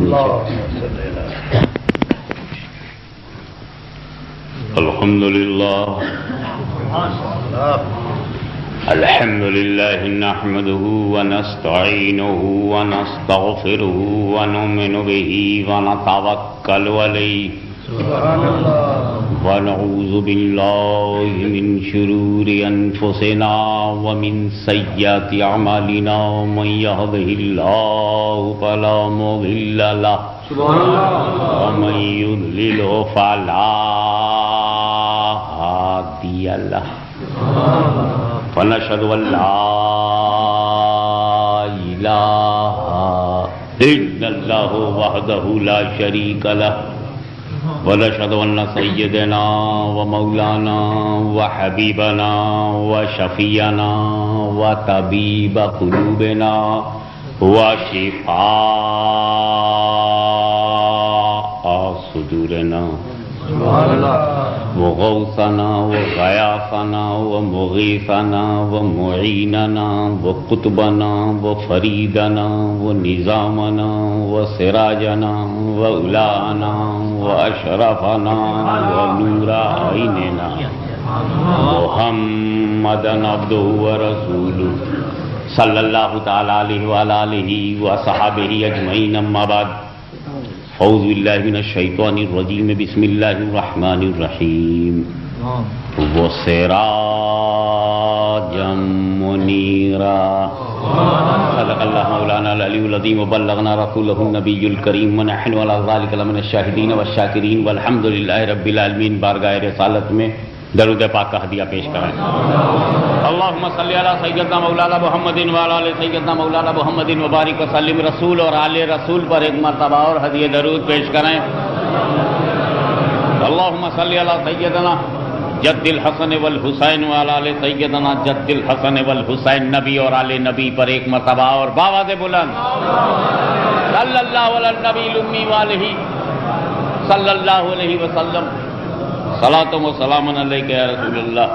الحمد لله الحمد لله نحمده ونستعينه ونستغفره ونؤمن به ونتوكل عليه ونعوذ بالله من شرور أنفسنا ومن سيئات أعمالنا من يهده الله فلا مضل له ومن يضلل فلا هادي له ونشهد أن لا إله إلا الله وحده لا شريك له ونشهد أن سيدنا ومولانا وحبيبنا وشفيعنا وطبيب قلوبنا وشفاء صدورنا وغوثنا وغياثنا ومغيثنا ومعيننا وقطبنا وفريدنا ونظامنا وسراجنا وأولانا وأشرفنا ونور عيننا محمدا عبده ورسوله صلى الله تعالى عليه وعلى آله وصحبه أجمعين أما بعد اعوذ باللہ من الشیطان الرجیم بسم اللہ الرحمن الرحیم وسراجا منیرا صدق اللہ مولانا العلی العظیم وبلغنا رسولہ النبی الکریم ونحن علی ذلک لمن الشاہدین والشاکرین والحمد للہ رب العالمین. بارگاہ رسالت میں درود پاک کا ہدیہ پیش کریں. اللہم صلی علی سیدنا مولانا محمد وعلی آل سیدنا مولانا محمد وبارک وسلم. رسول اور آل رسول پر ایک مرتبہ اور ہدیہ درود پیش کریں. اللہم صلی علی سیدنا جد الحسن والحسین وعلی آل سیدنا جد الحسن والحسین. نبی اور آل نبی پر ایک مرتبہ اور باواد بلند صلی اللہ علی النبی الامی وآلہ صلی اللہ علیہ وسلم. صلاۃ و سلام علیک یا رسول اللہ.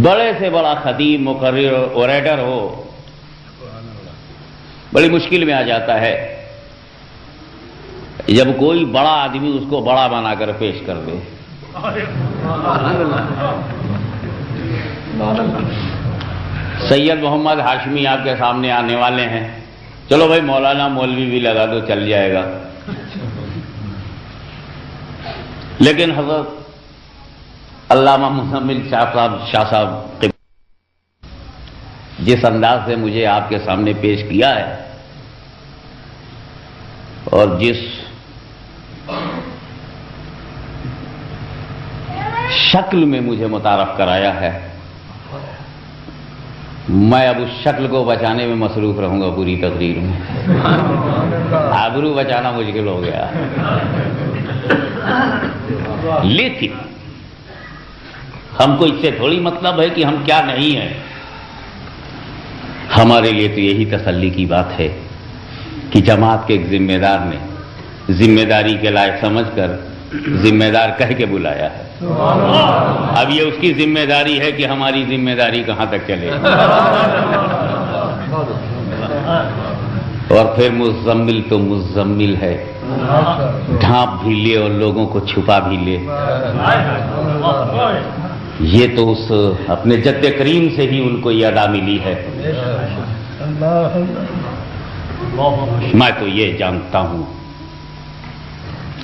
بڑے سے بڑا خطیب مقرر اوریٹر ہو بڑی مشکل میں آ جاتا ہے جب کوئی بڑا آدمی اس کو بڑا بنا کر پیش کر دے. سید محمد ہاشمی آپ کے سامنے آنے والے ہیں. چلو بھائی مولانا مولوی بھی لگا دو چل جائے گا. لیکن حضرت علامہ مزمل شاہ صاحب جس انداز سے مجھے آپ کے سامنے پیش کیا ہے اور جس شکل میں مجھے متعارف کرایا ہے میں اب اس شکل کو بچانے میں مصروف رہوں گا پوری تقریر میں. آبرو بچانا مشکل ہو گیا. لیکن ہم کو اس سے تھوڑی مطلب ہے کہ ہم کیا نہیں ہیں. ہمارے لیے تو یہی تسلی کی بات ہے کہ جماعت کے ایک ذمہ دار نے ذمہ داری کے لائق سمجھ کر ذمہ دار کہہ کے بلایا ہے. اب یہ اس کی ذمہ داری ہے کہ ہماری ذمہ داری کہاں تک چلے. اور پھر مزمل تو مزمل ہے, ڈھانپ بھی لے اور لوگوں کو چھپا بھی لے. یہ تو اس اپنے جد کریم سے ہی ان کو یہ ادا ملی ہے. میں تو یہ جانتا ہوں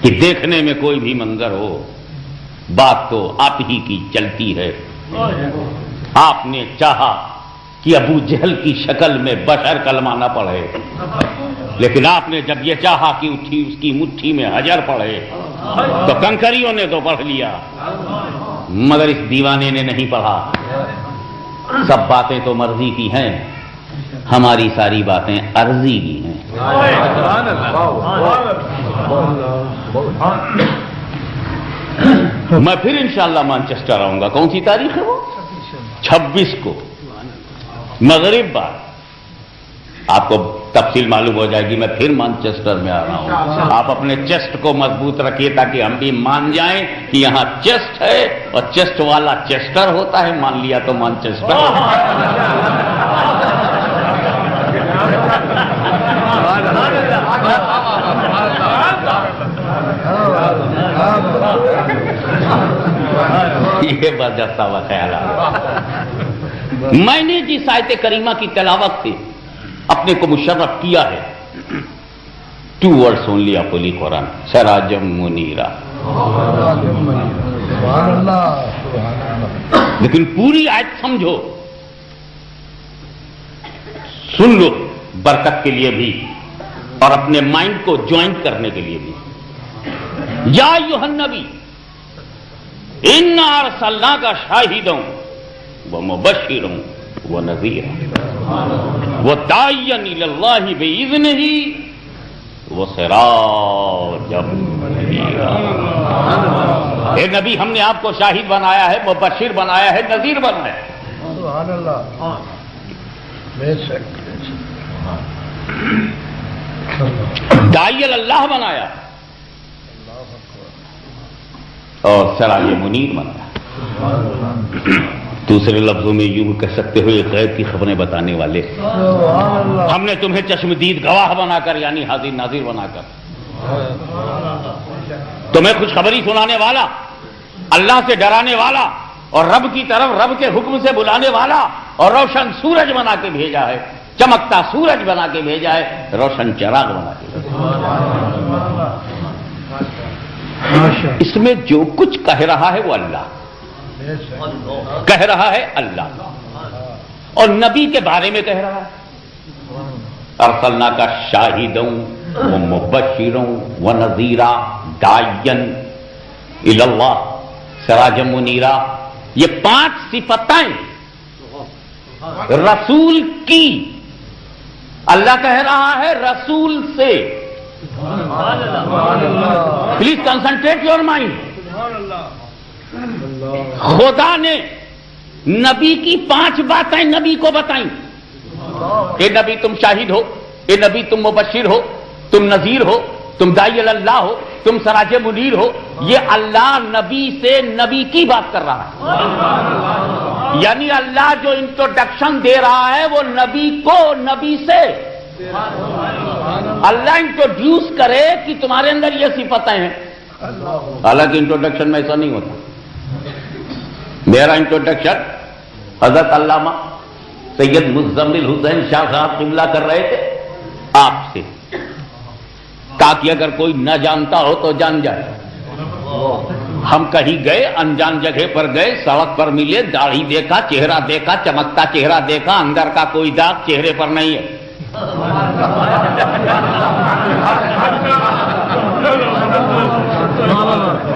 کہ دیکھنے میں کوئی بھی منظر ہو بات تو آپ ہی کی چلتی ہے. آپ نے چاہا کہ ابو جہل کی شکل میں بشر کلمہ نہ پڑھے, لیکن آپ نے جب یہ چاہا کہ اس کی مٹھی میں حجر پڑھے تو کنکریوں نے تو پڑھ لیا مگر اس دیوانے نے نہیں پڑھا. سب باتیں تو مرضی کی ہیں, ہماری ساری باتیں عرضی کی ہیں. میں پھر انشاءاللہ مانچسٹر آؤں گا. کون سی تاریخ ہے وہ؟ 26 کو مغرب بعد. آپ کو تفصیل معلوم ہو جائے گی. میں پھر مانچسٹر میں آ رہا ہوں. آپ اپنے چیسٹ کو مضبوط رکھیے تاکہ ہم بھی مان جائیں کہ یہاں چیسٹ ہے, اور چیسٹ والا چیسٹر ہوتا ہے. مان لیا تو مانچسٹر. یہ برجستہ ہوا خیال ہے. میں نے جس آیت کریمہ کی تلاوت سے اپنے کو مشرف کیا ہے, 2 words only of Holy Quran, سراجم منیرا. لیکن پوری آیت سمجھو, سن لو, برکت کے لیے بھی اور اپنے مائنڈ کو جوائنٹ کرنے کے لیے بھی. یا ایھا النبی انا ارسلناک شاہدا ومبشرا ونذیرا وداعیا الی اللہ باذنہ وسراجا منیرا. اے نبی, ہم نے آپ کو شاہد بنایا ہے, مبشر بنایا ہے, نذیر بنایا ہے. سبحان اللہ. داعی اللہ بنایا اور سراج منیر بنایا. دوسرے لفظوں میں یوں کہہ سکتے ہو یہ غیب کی خبریں بتانے والے. ہم نے تمہیں چشمدید گواہ بنا کر, یعنی حاضر ناظر بنا کر, تمہیں خوشخبری سنانے والا, اللہ سے ڈرانے والا, اور رب کی طرف رب کے حکم سے بلانے والا, اور روشن سورج بنا کے بھیجا ہے, چمکتا سورج بنا کے بھیجا ہے, روشن چراغ بنا کے بھیجا. اس میں جو کچھ کہہ رہا ہے وہ اللہ کہہ رہا ہے, اللہ, اور نبی کے بارے میں کہہ رہا ہے. ارسلناک شاہدا ومبشرا ونذیرا داعیا الی اللہ سراجا منیرا. یہ 5 صفتیں رسول کی اللہ کہہ رہا ہے رسول سے. Please concentrate your mind. خدا نے نبی کی 5 باتیں نبی کو بتائیں. اے نبی تم شاہد ہو, اے نبی تم مبشر ہو, تم نذیر ہو, تم داعی اللہ ہو, تم سراج منیر ہو. یہ اللہ نبی سے نبی کی بات کر رہا ہے. یعنی اللہ جو انٹروڈکشن دے رہا ہے وہ نبی کو نبی سے. اللہ انٹروڈیوس کرے کہ تمہارے اندر یہ صفتیں ہیں. حالانکہ انٹروڈکشن میں ایسا نہیں ہوتا. میرا انٹروڈکشن حضرت علامہ سید مزمل حسین شاہ صاحب قبلہ کر رہے تھے آپ سے. کہا کہ اگر کوئی نہ جانتا ہو تو جان جائے. ہم کہیں گئے, انجان جگہ پر گئے, سڑک پر ملے, داڑھی دیکھا, چہرہ دیکھا, چمکتا چہرہ دیکھا, اندر کا کوئی داغ چہرے پر نہیں ہے.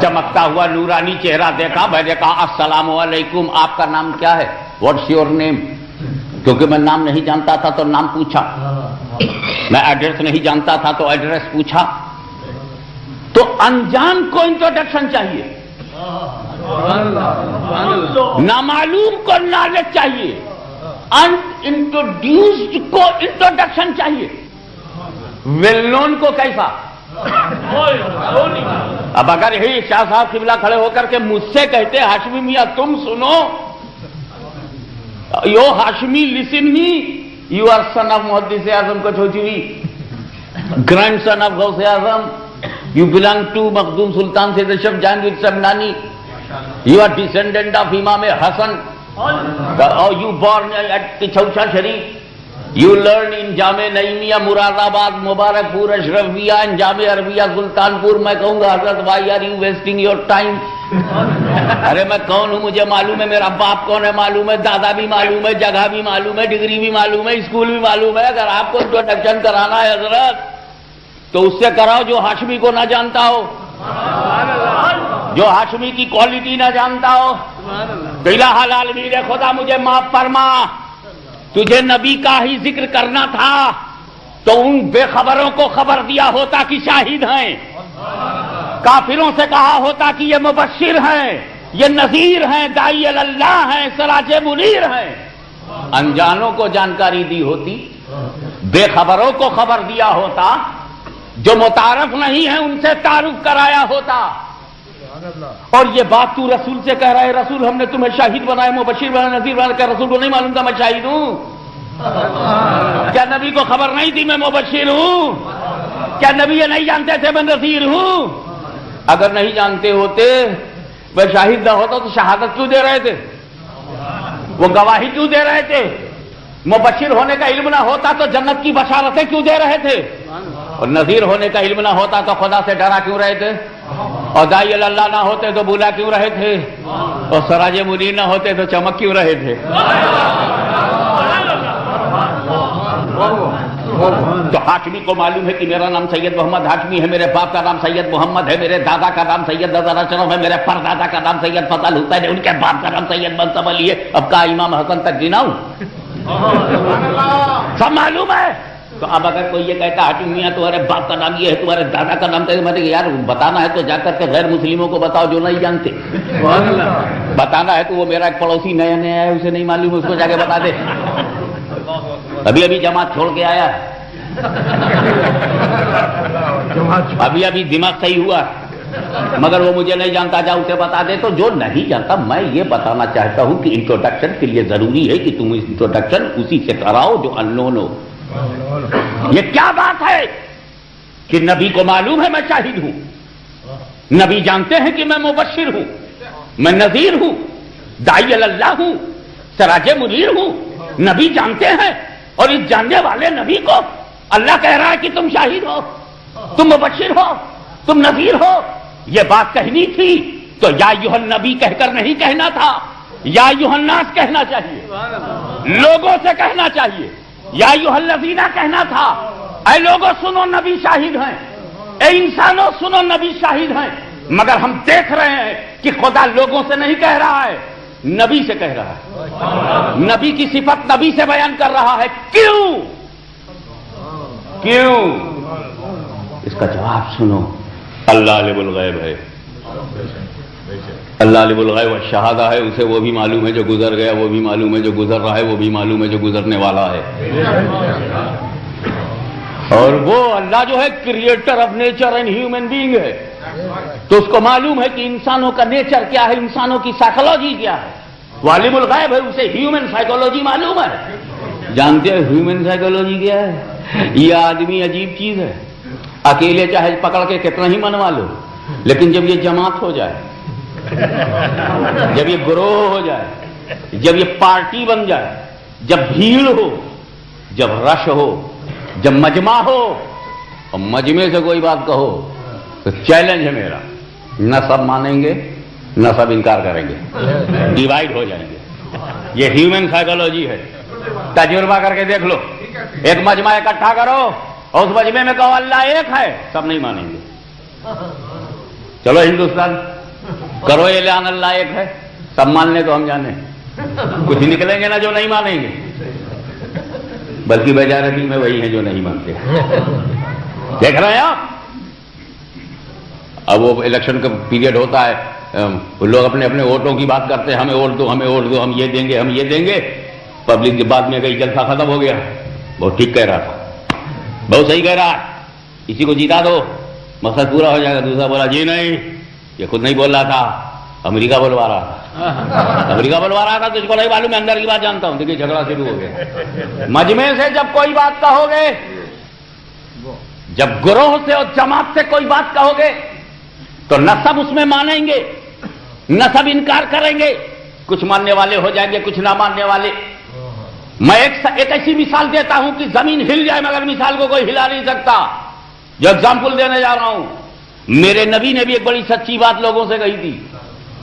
چمکتا ہوا نورانی چہرہ دیکھا. میں نے کہا السلام علیکم, آپ کا نام کیا ہے, واٹس یور نیم. کیونکہ میں نام نہیں جانتا تھا تو نام پوچھا, میں ایڈریس نہیں جانتا تھا تو ایڈریس پوچھا. تو انجان کو انٹروڈکشن چاہیے, نامعلوم کو نالج چاہیے, انٹروڈیوسڈ کو انٹروڈکشن چاہیے, ویل نون کو کیسا. اب اگر یہی شاہ صاحب قبلہ کھڑے ہو کر کے مجھ سے کہتے ہاشمی میاں تم سنو, you Hashmi listen me, you are son of Muhaddis Azam Kichhochhvi, grandson of Ghaus Azam, you belong to Makhdoom Sultan Syed Ashraf Jahangir Simnani, you are descendant of Imam Hasan, or you born at Chaucha Sharif, you learn in Jame Naimiya, Muradabad, Mubarakpur, Ashrafia, and Jame Arabiya, Sultanpur. میں کہوں گا حضرت why are you wasting your time. ارے میں کون ہوں مجھے معلوم ہے, میرا باپ کون ہے معلوم ہے, دادا بھی معلوم ہے, جگہ بھی معلوم ہے, ڈگری بھی معلوم ہے, اسکول بھی معلوم ہے. اگر آپ کو انٹروڈکشن کرانا ہے حضرت تو اس سے کراؤ جو ہاشمی کو نہ جانتا ہو, جو ہاشمی کی کوالٹی نہ جانتا ہو. الہ العالمین خدا مجھے معاف فرما, تجھے نبی کا ہی ذکر کرنا تھا تو ان بے خبروں کو خبر دیا ہوتا کہ شاہد ہیں, کافروں سے کہا ہوتا کہ یہ مبشر ہیں, یہ نذیر ہیں, داعی اللہ ہیں, سراج منیر ہیں. انجانوں کو جانکاری دی ہوتی بے خبروں کو خبر دیا ہوتا، جو متعارف نہیں ہے ان سے تعارف کرایا ہوتا. اور یہ بات تو رسول سے کہہ رہا ہے، رسول ہم نے تمہیں شاہد بنایا، مبشر بنایا، نذیر بنایا. کیا رسول کو نہیں معلوم تھا میں شاہد ہوں؟ کیا نبی کو خبر نہیں تھی میں مبشر ہوں؟ کیا نبی یہ نہیں جانتے تھے میں نذیر ہوں؟ اگر نہیں جانتے ہوتے، وہ شاہد نہ ہوتا تو شہادت کیوں دے رہے تھے؟ وہ گواہی کیوں دے رہے تھے؟ مبشر ہونے کا علم نہ ہوتا تو جنت کی بشارتیں کیوں دے رہے تھے؟ اور نذیر ہونے کا علم نہ ہوتا تو خدا سے ڈرا کیوں رہے تھے؟ اور داعی اللہ نہ ہوتے تو بولا کیوں رہے تھے؟ اور سراج منیر نہ ہوتے تو چمک کیوں رہے تھے؟ تو ہاشمی کو معلوم ہے کہ میرا نام سید محمد ہاشمی ہے، میرے باپ کا نام سید محمد ہے، میرے دادا کا نام سید نظر اشرف ہے، میرے پردادا کا نام سید فضل حسین ہے، ان کے باپ کا نام سید منصب علی ہے. اب کا امام حسن تک گناؤں؟ سب معلوم ہے. تو اب اگر کوئی یہ کہتا ہاشمی میاں تمہارے باپ کا نام یہ ہے، تمہارے دادا کا نام تو میں نے یار بتانا ہے تو جا کر کے غیر مسلموں کو بتاؤ جو نہیں جانتے. بتانا ہے تو وہ میرا ایک پڑوسی نیا نیا ہے، اسے نہیں معلوم، اس کو جا کے بتا دے. ابھی جماعت چھوڑ کے آیا، ابھی دماغ صحیح ہوا، مگر وہ مجھے نہیں جانتا، جا اسے بتا دے. تو جو نہیں جانتا میں یہ بتانا چاہتا ہوں کہ انٹروڈکشن کے لیے ضروری ہے کہ تم انٹروڈکشن اسی سے کراؤ جو اننون ہو. یہ کیا بات ہے کہ نبی کو معلوم ہے میں شاہد ہوں، نبی جانتے ہیں کہ میں مبشر ہوں، میں نذیر ہوں، داعی اللہ ہوں، سراج منیر ہوں. نبی جانتے ہیں، اور اس جاننے والے نبی کو اللہ کہہ رہا ہے کہ تم شاہد ہو، تم مبشر ہو، تم نذیر ہو. یہ بات کہنی تھی تو یا ایھا النبی کہہ کر نہیں کہنا تھا، یا ایھا الناس کہنا چاہیے، لوگوں سے کہنا چاہیے. یا ایھا الذین کہنا تھا، اے لوگوں سنو نبی شاہد ہیں، اے انسانوں سنو نبی شاہد ہیں. مگر ہم دیکھ رہے ہیں کہ خدا لوگوں سے نہیں کہہ رہا ہے، نبی سے کہہ رہا ہے. نبی کی صفت نبی سے بیان کر رہا ہے. کیوں؟ اس کا جواب سنو. اللہ عالم الغیب ہے، اللہ عالم الغیب والشہادہ ہے. اسے وہ بھی معلوم ہے جو گزر گیا، وہ بھی معلوم ہے جو گزر رہا ہے، وہ بھی معلوم ہے جو گزرنے والا ہے. اور وہ اللہ جو ہے creator of nature and human being ہے، تو اس کو معلوم ہے کہ انسانوں کا نیچر کیا ہے، انسانوں کی سائیکولوجی کیا ہے. وہ عالم الغیب ہے، اسے ہیومن سائیکولوجی معلوم ہے. جانتے ہیں ہیومن سائیکولوجی کیا ہے؟ یہ آدمی عجیب چیز ہے. اکیلے چاہے پکڑ کے کتنا ہی منوا لو، لیکن جب یہ جماعت ہو جائے، جب یہ گروہ ہو جائے، جب یہ پارٹی بن جائے، جب بھیڑ ہو، جب رش ہو، جب مجمع ہو، اور مجمع سے کوئی بات کہو تو چیلنج ہے میرا، نہ سب مانیں گے نہ سب انکار کریں گے، ڈیوائیڈ ہو جائیں گے. یہ ہیومن سائیکولوجی ہے. تجربہ کر کے دیکھ لو. ایک مجمع اکٹھا کرو اور اس مجمع میں کہو اللہ ایک ہے، سب نہیں مانیں گے. چلو ہندوستان کرو اعلان اللہ ایک ہے، سب مان لیں تو ہم جانے کچھ نکلیں گے نا جو نہیں مانیں گے، بلکہ میجارٹی میں وہی ہیں جو نہیں مانتے. دیکھ رہے ہیں آپ. اب وہ الیکشن کا پیریڈ ہوتا ہے، لوگ اپنے اپنے ووٹوں کی بات کرتے ہیں، ہمیں ووٹ دو، ہمیں ووٹ دو، ہم یہ دیں گے، ہم یہ دیں گے. پبلک کے بعد میں گئی، جلسہ ختم ہو گیا. بہت ٹھیک کہہ رہا تھا، بہت صحیح کہہ رہا ہے، اسی کو جیتا دو مقصد پورا ہو جائے گا. دوسرا بولا جی نہیں، یہ خود نہیں بول رہا تھا، امریکہ بلوا رہا تھا. امریکہ بلوا رہا تھا تو اس کو نہیں معلوم، میں اندر کی بات جانتا ہوں. دیکھیے جھگڑا شروع ہو گیا. مجمع سے جب کوئی بات کہو گے، جب گروہ سے اور جماعت سے کوئی بات کہو گے تو نہ سب اس میں مانیں گے نہ سب انکار کریں گے. کچھ ماننے والے ہو جائیں گے، کچھ نہ ماننے والے. میں ایک ایسی مثال دیتا ہوں کہ زمین ہل جائے مگر مثال کو کوئی ہلا نہیں سکتا. جو اگزامپل دینے جا رہا ہوں، میرے نبی نے بھی ایک بڑی سچی بات لوگوں سے کہی تھی.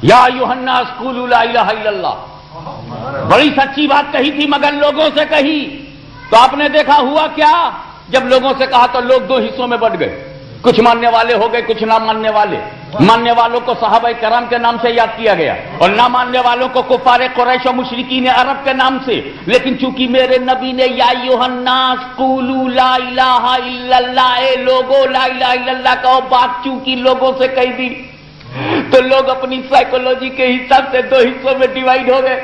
یا ایھا الناس قولوا لا الہ الا اللہ. بڑی سچی بات کہی تھی مگر لوگوں سے کہی. تو آپ نے دیکھا ہوا کیا؟ جب لوگوں سے کہا تو لوگ دو حصوں میں بٹ گئے. کچھ ماننے والے ہو گئے، کچھ نہ ماننے والے. ماننے والوں کو صحابہ کرام کے نام سے یاد کیا گیا اور نہ ماننے والوں کو کفار قریش و مشرکین عرب کے نام سے. لیکن چونکہ میرے نبی نے یا ایھا الناس قولوا لا الہ الا اللہ، اے لوگوں لا الہ الا اللہ کہو، بات چونکہ لوگوں سے کہی دی تو لوگ اپنی سائیکولوجی کے حساب سے دو حصوں میں ڈیوائیڈ ہو گئے.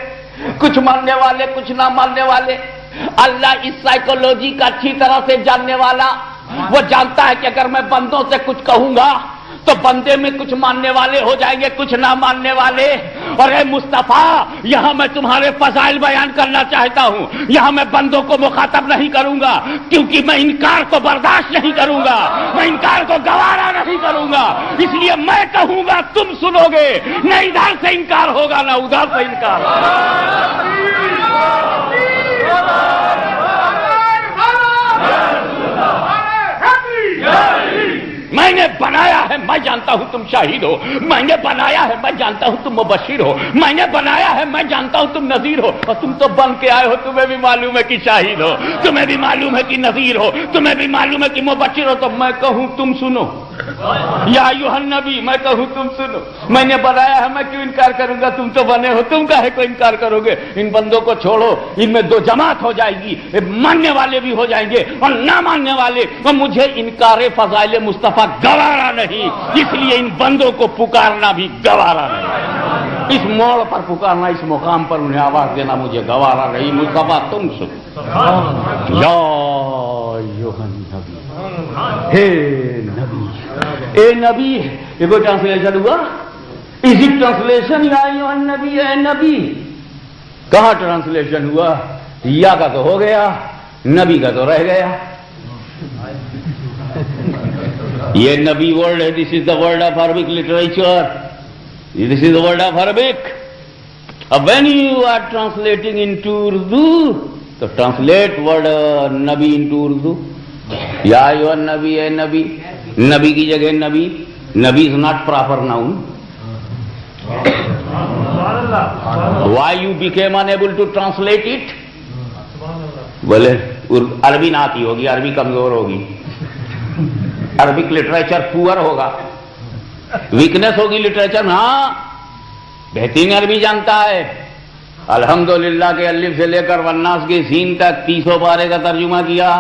کچھ ماننے والے، کچھ نہ ماننے والے. اللہ اس سائیکولوجی کا اچھی طرح سے جاننے والا، وہ جانتا ہے کہ اگر میں بندوں سے کچھ کہوں گا تو بندے میں کچھ ماننے والے ہو جائیں گے، کچھ نہ ماننے والے۔ اور اے مصطفیٰ، یہاں میں تمہارے فضائل بیان کرنا چاہتا ہوں، یہاں میں بندوں کو مخاطب نہیں کروں گا، کیونکہ میں انکار کو برداشت نہیں کروں گا، میں انکار کو گوارا نہیں کروں گا۔ اس لیے میں کہوں گا تم سنو گے، نہ ادھر سے انکار ہوگا نہ ادھر سے انکار ہوگا۔ میں نے بنایا ہے، میں جانتا ہوں تم شاہد ہو، میں نے بنایا ہے، میں جانتا ہوں تم مبشر ہو، میں نے بنایا ہے، میں جانتا ہوں تم نذیر ہو، اور تم تو بن کے آئے ہو، تمہیں بھی معلوم ہے کہ شاہد ہو، تمہیں بھی معلوم ہے کہ نذیر ہو، تمہیں بھی معلوم ہے کہ مبشر ہو۔ تو میں کہوں تم سنو، یا ایھا النبی، میں کہوں تم سنو، میں نے بنایا ہے، میں کیوں انکار کروں گا؟ تم تو بنے ہو، تم کاہے کو انکار کرو گے؟ ان بندوں کو چھوڑو، ان میں دو جماعت ہو جائے گی، ماننے والے بھی ہو جائیں گے اور نہ ماننے والے، اور مجھے انکار فضائل مصطفیٰ گوارا نہیں، اس لیے ان بندوں کو پکارنا بھی گوارا نہیں، اس موڑ پر پکارنا، اس مقام پر انہیں آواز دینا مجھے گوارا نہیں۔ مصطفیٰ تم سن، یا ایھا النبی، ہے نبی، اے نبی، یہ کوئی ٹرانسلیشن ہوا؟ از اٹ ٹرانسلیشن یا ایھا النبی، اے نبی؟ کہاں ٹرانسلیشن ہوا؟ یا کا تو ہو گیا، نبی کا تو رہ گیا۔ یہ نبی ورڈ ہے، this is the word of Arabic literature, this is the word of Arabic. اب when you are translating into Urdu تو ٹرانسلیٹ ورڈ نبی انٹو اردو، یا ایھا النبی، اے نبی، نبی کی جگہ نبی، نبی is not proper noun. Why you became unable to translate it? بولے عربی نہ آتی ہوگی، عربی کمزور ہوگی، عربک لٹریچر پور ہوگا، ویکنس ہوگی لٹریچر۔ ہاں بہترین عربی جانتا ہے، الحمدللہ کے الف سے لے کر والناس کے سین تک 300 پارے کا ترجمہ کیا،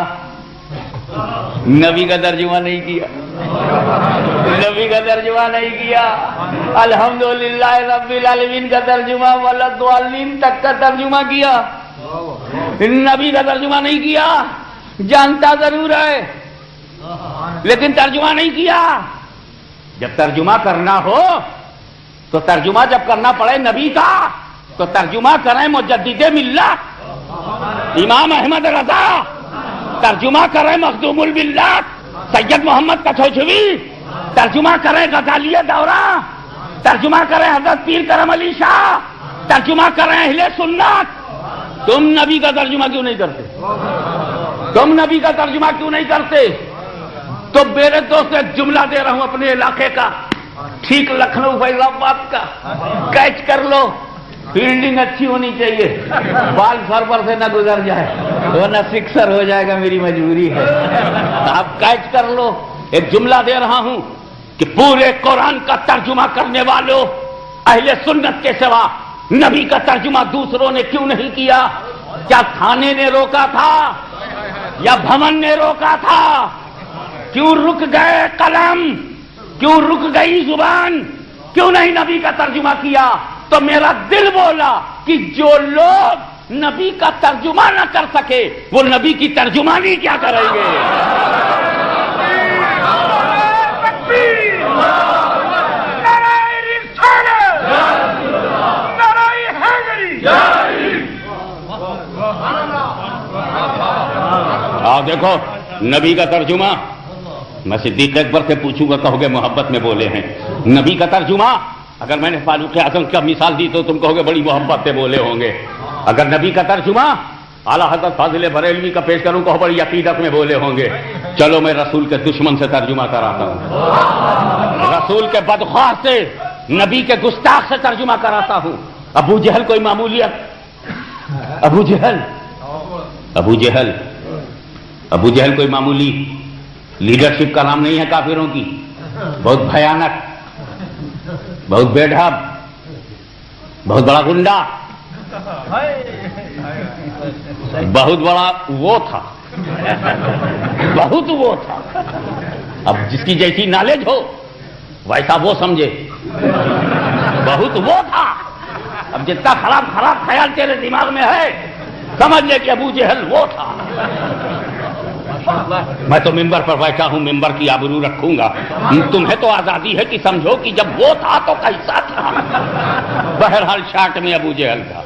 نبی کا ترجمہ نہیں کیا، نبی کا ترجمہ نہیں کیا، الحمدللہ رب العالمین کا ترجمہ، وللضالین تک کا ترجمہ کیا، نبی کا ترجمہ نہیں کیا۔ جانتا ضرور ہے لیکن ترجمہ نہیں کیا۔ جب ترجمہ کرنا ہو تو ترجمہ جب کرنا پڑے نبی کا تو ترجمہ کریں مجدد ملت امام احمد رضا، ترجمہ کریں مخدوم الملت سید محمد کچھوچھوی، ترجمہ کریں غزالی دورہ، ترجمہ کریں حضرت پیر کرم علی شاہ، ترجمہ کریں اہل سنت۔ تم نبی کا ترجمہ کیوں نہیں کرتے؟ تم نبی کا ترجمہ کیوں نہیں کرتے؟ تو میرے دوست ایک جملہ دے رہا ہوں اپنے علاقے کا، ٹھیک لکھنؤ فیض آباد کا، کیچ کر لو، فیلڈنگ اچھی ہونی چاہیے، بال سر پر سے نہ گزر جائے ورنہ سکسر ہو جائے گا، میری مجبوری ہے۔ آپ کیچ کر لو، ایک جملہ دے رہا ہوں کہ پورے قرآن کا ترجمہ کرنے والوں اہل سنت کے سوا نبی کا ترجمہ دوسروں نے کیوں نہیں کیا؟ کیا تھانے نے روکا تھا یا بھون نے روکا تھا؟ کیوں رک گئے قلم؟ کیوں رک گئی زبان؟ کیوں نہیں نبی کا ترجمہ کیا؟ تو میرا دل بولا کہ جو لوگ نبی کا ترجمہ نہ کر سکے وہ نبی کی ترجمانی کیا کریں گے؟ دیکھو نبی کا ترجمہ، میں صدیق اکبر سے پوچھوں گا، کہو گے محبت میں بولے ہیں۔ نبی کا ترجمہ اگر میں نے فاروق اعظم کا مثال دی تو تم کہو گے بڑی محبت سے بولے ہوں گے۔ اگر نبی کا ترجمہ اعلیٰ حضرت فاضل بریلوی کا پیش کروں، کہو بڑی عقیدت میں بولے ہوں گے۔ چلو میں رسول کے دشمن سے ترجمہ کراتا ہوں، رسول کے بدخواہ سے، نبی کے گستاخ سے ترجمہ کراتا ہوں۔ ابو جہل کوئی معمولیت؟ ابو جہل کوئی معمولی لیڈرشپ کا نام نہیں ہے کافروں کی، بہت بھیانک، بہت بے ڈھاب، بہت بڑا گنڈا، بہت بڑا وہ تھا، بہت وہ تھا۔ اب جس کی جیسی نالج ہو ویسا وہ سمجھے، بہت وہ تھا۔ اب جتنا خراب خیال تیرے دماغ میں ہے سمجھ لے کہ ابو جہل وہ تھا. میں تو ممبر پر بیٹھا ہوں, ممبر کی آبرو رکھوں گا. تمہیں تو آزادی ہے کہ سمجھو کہ جب وہ تھا تو کیسا تھا. بہرحال شارٹ میں ابو جہل تھا,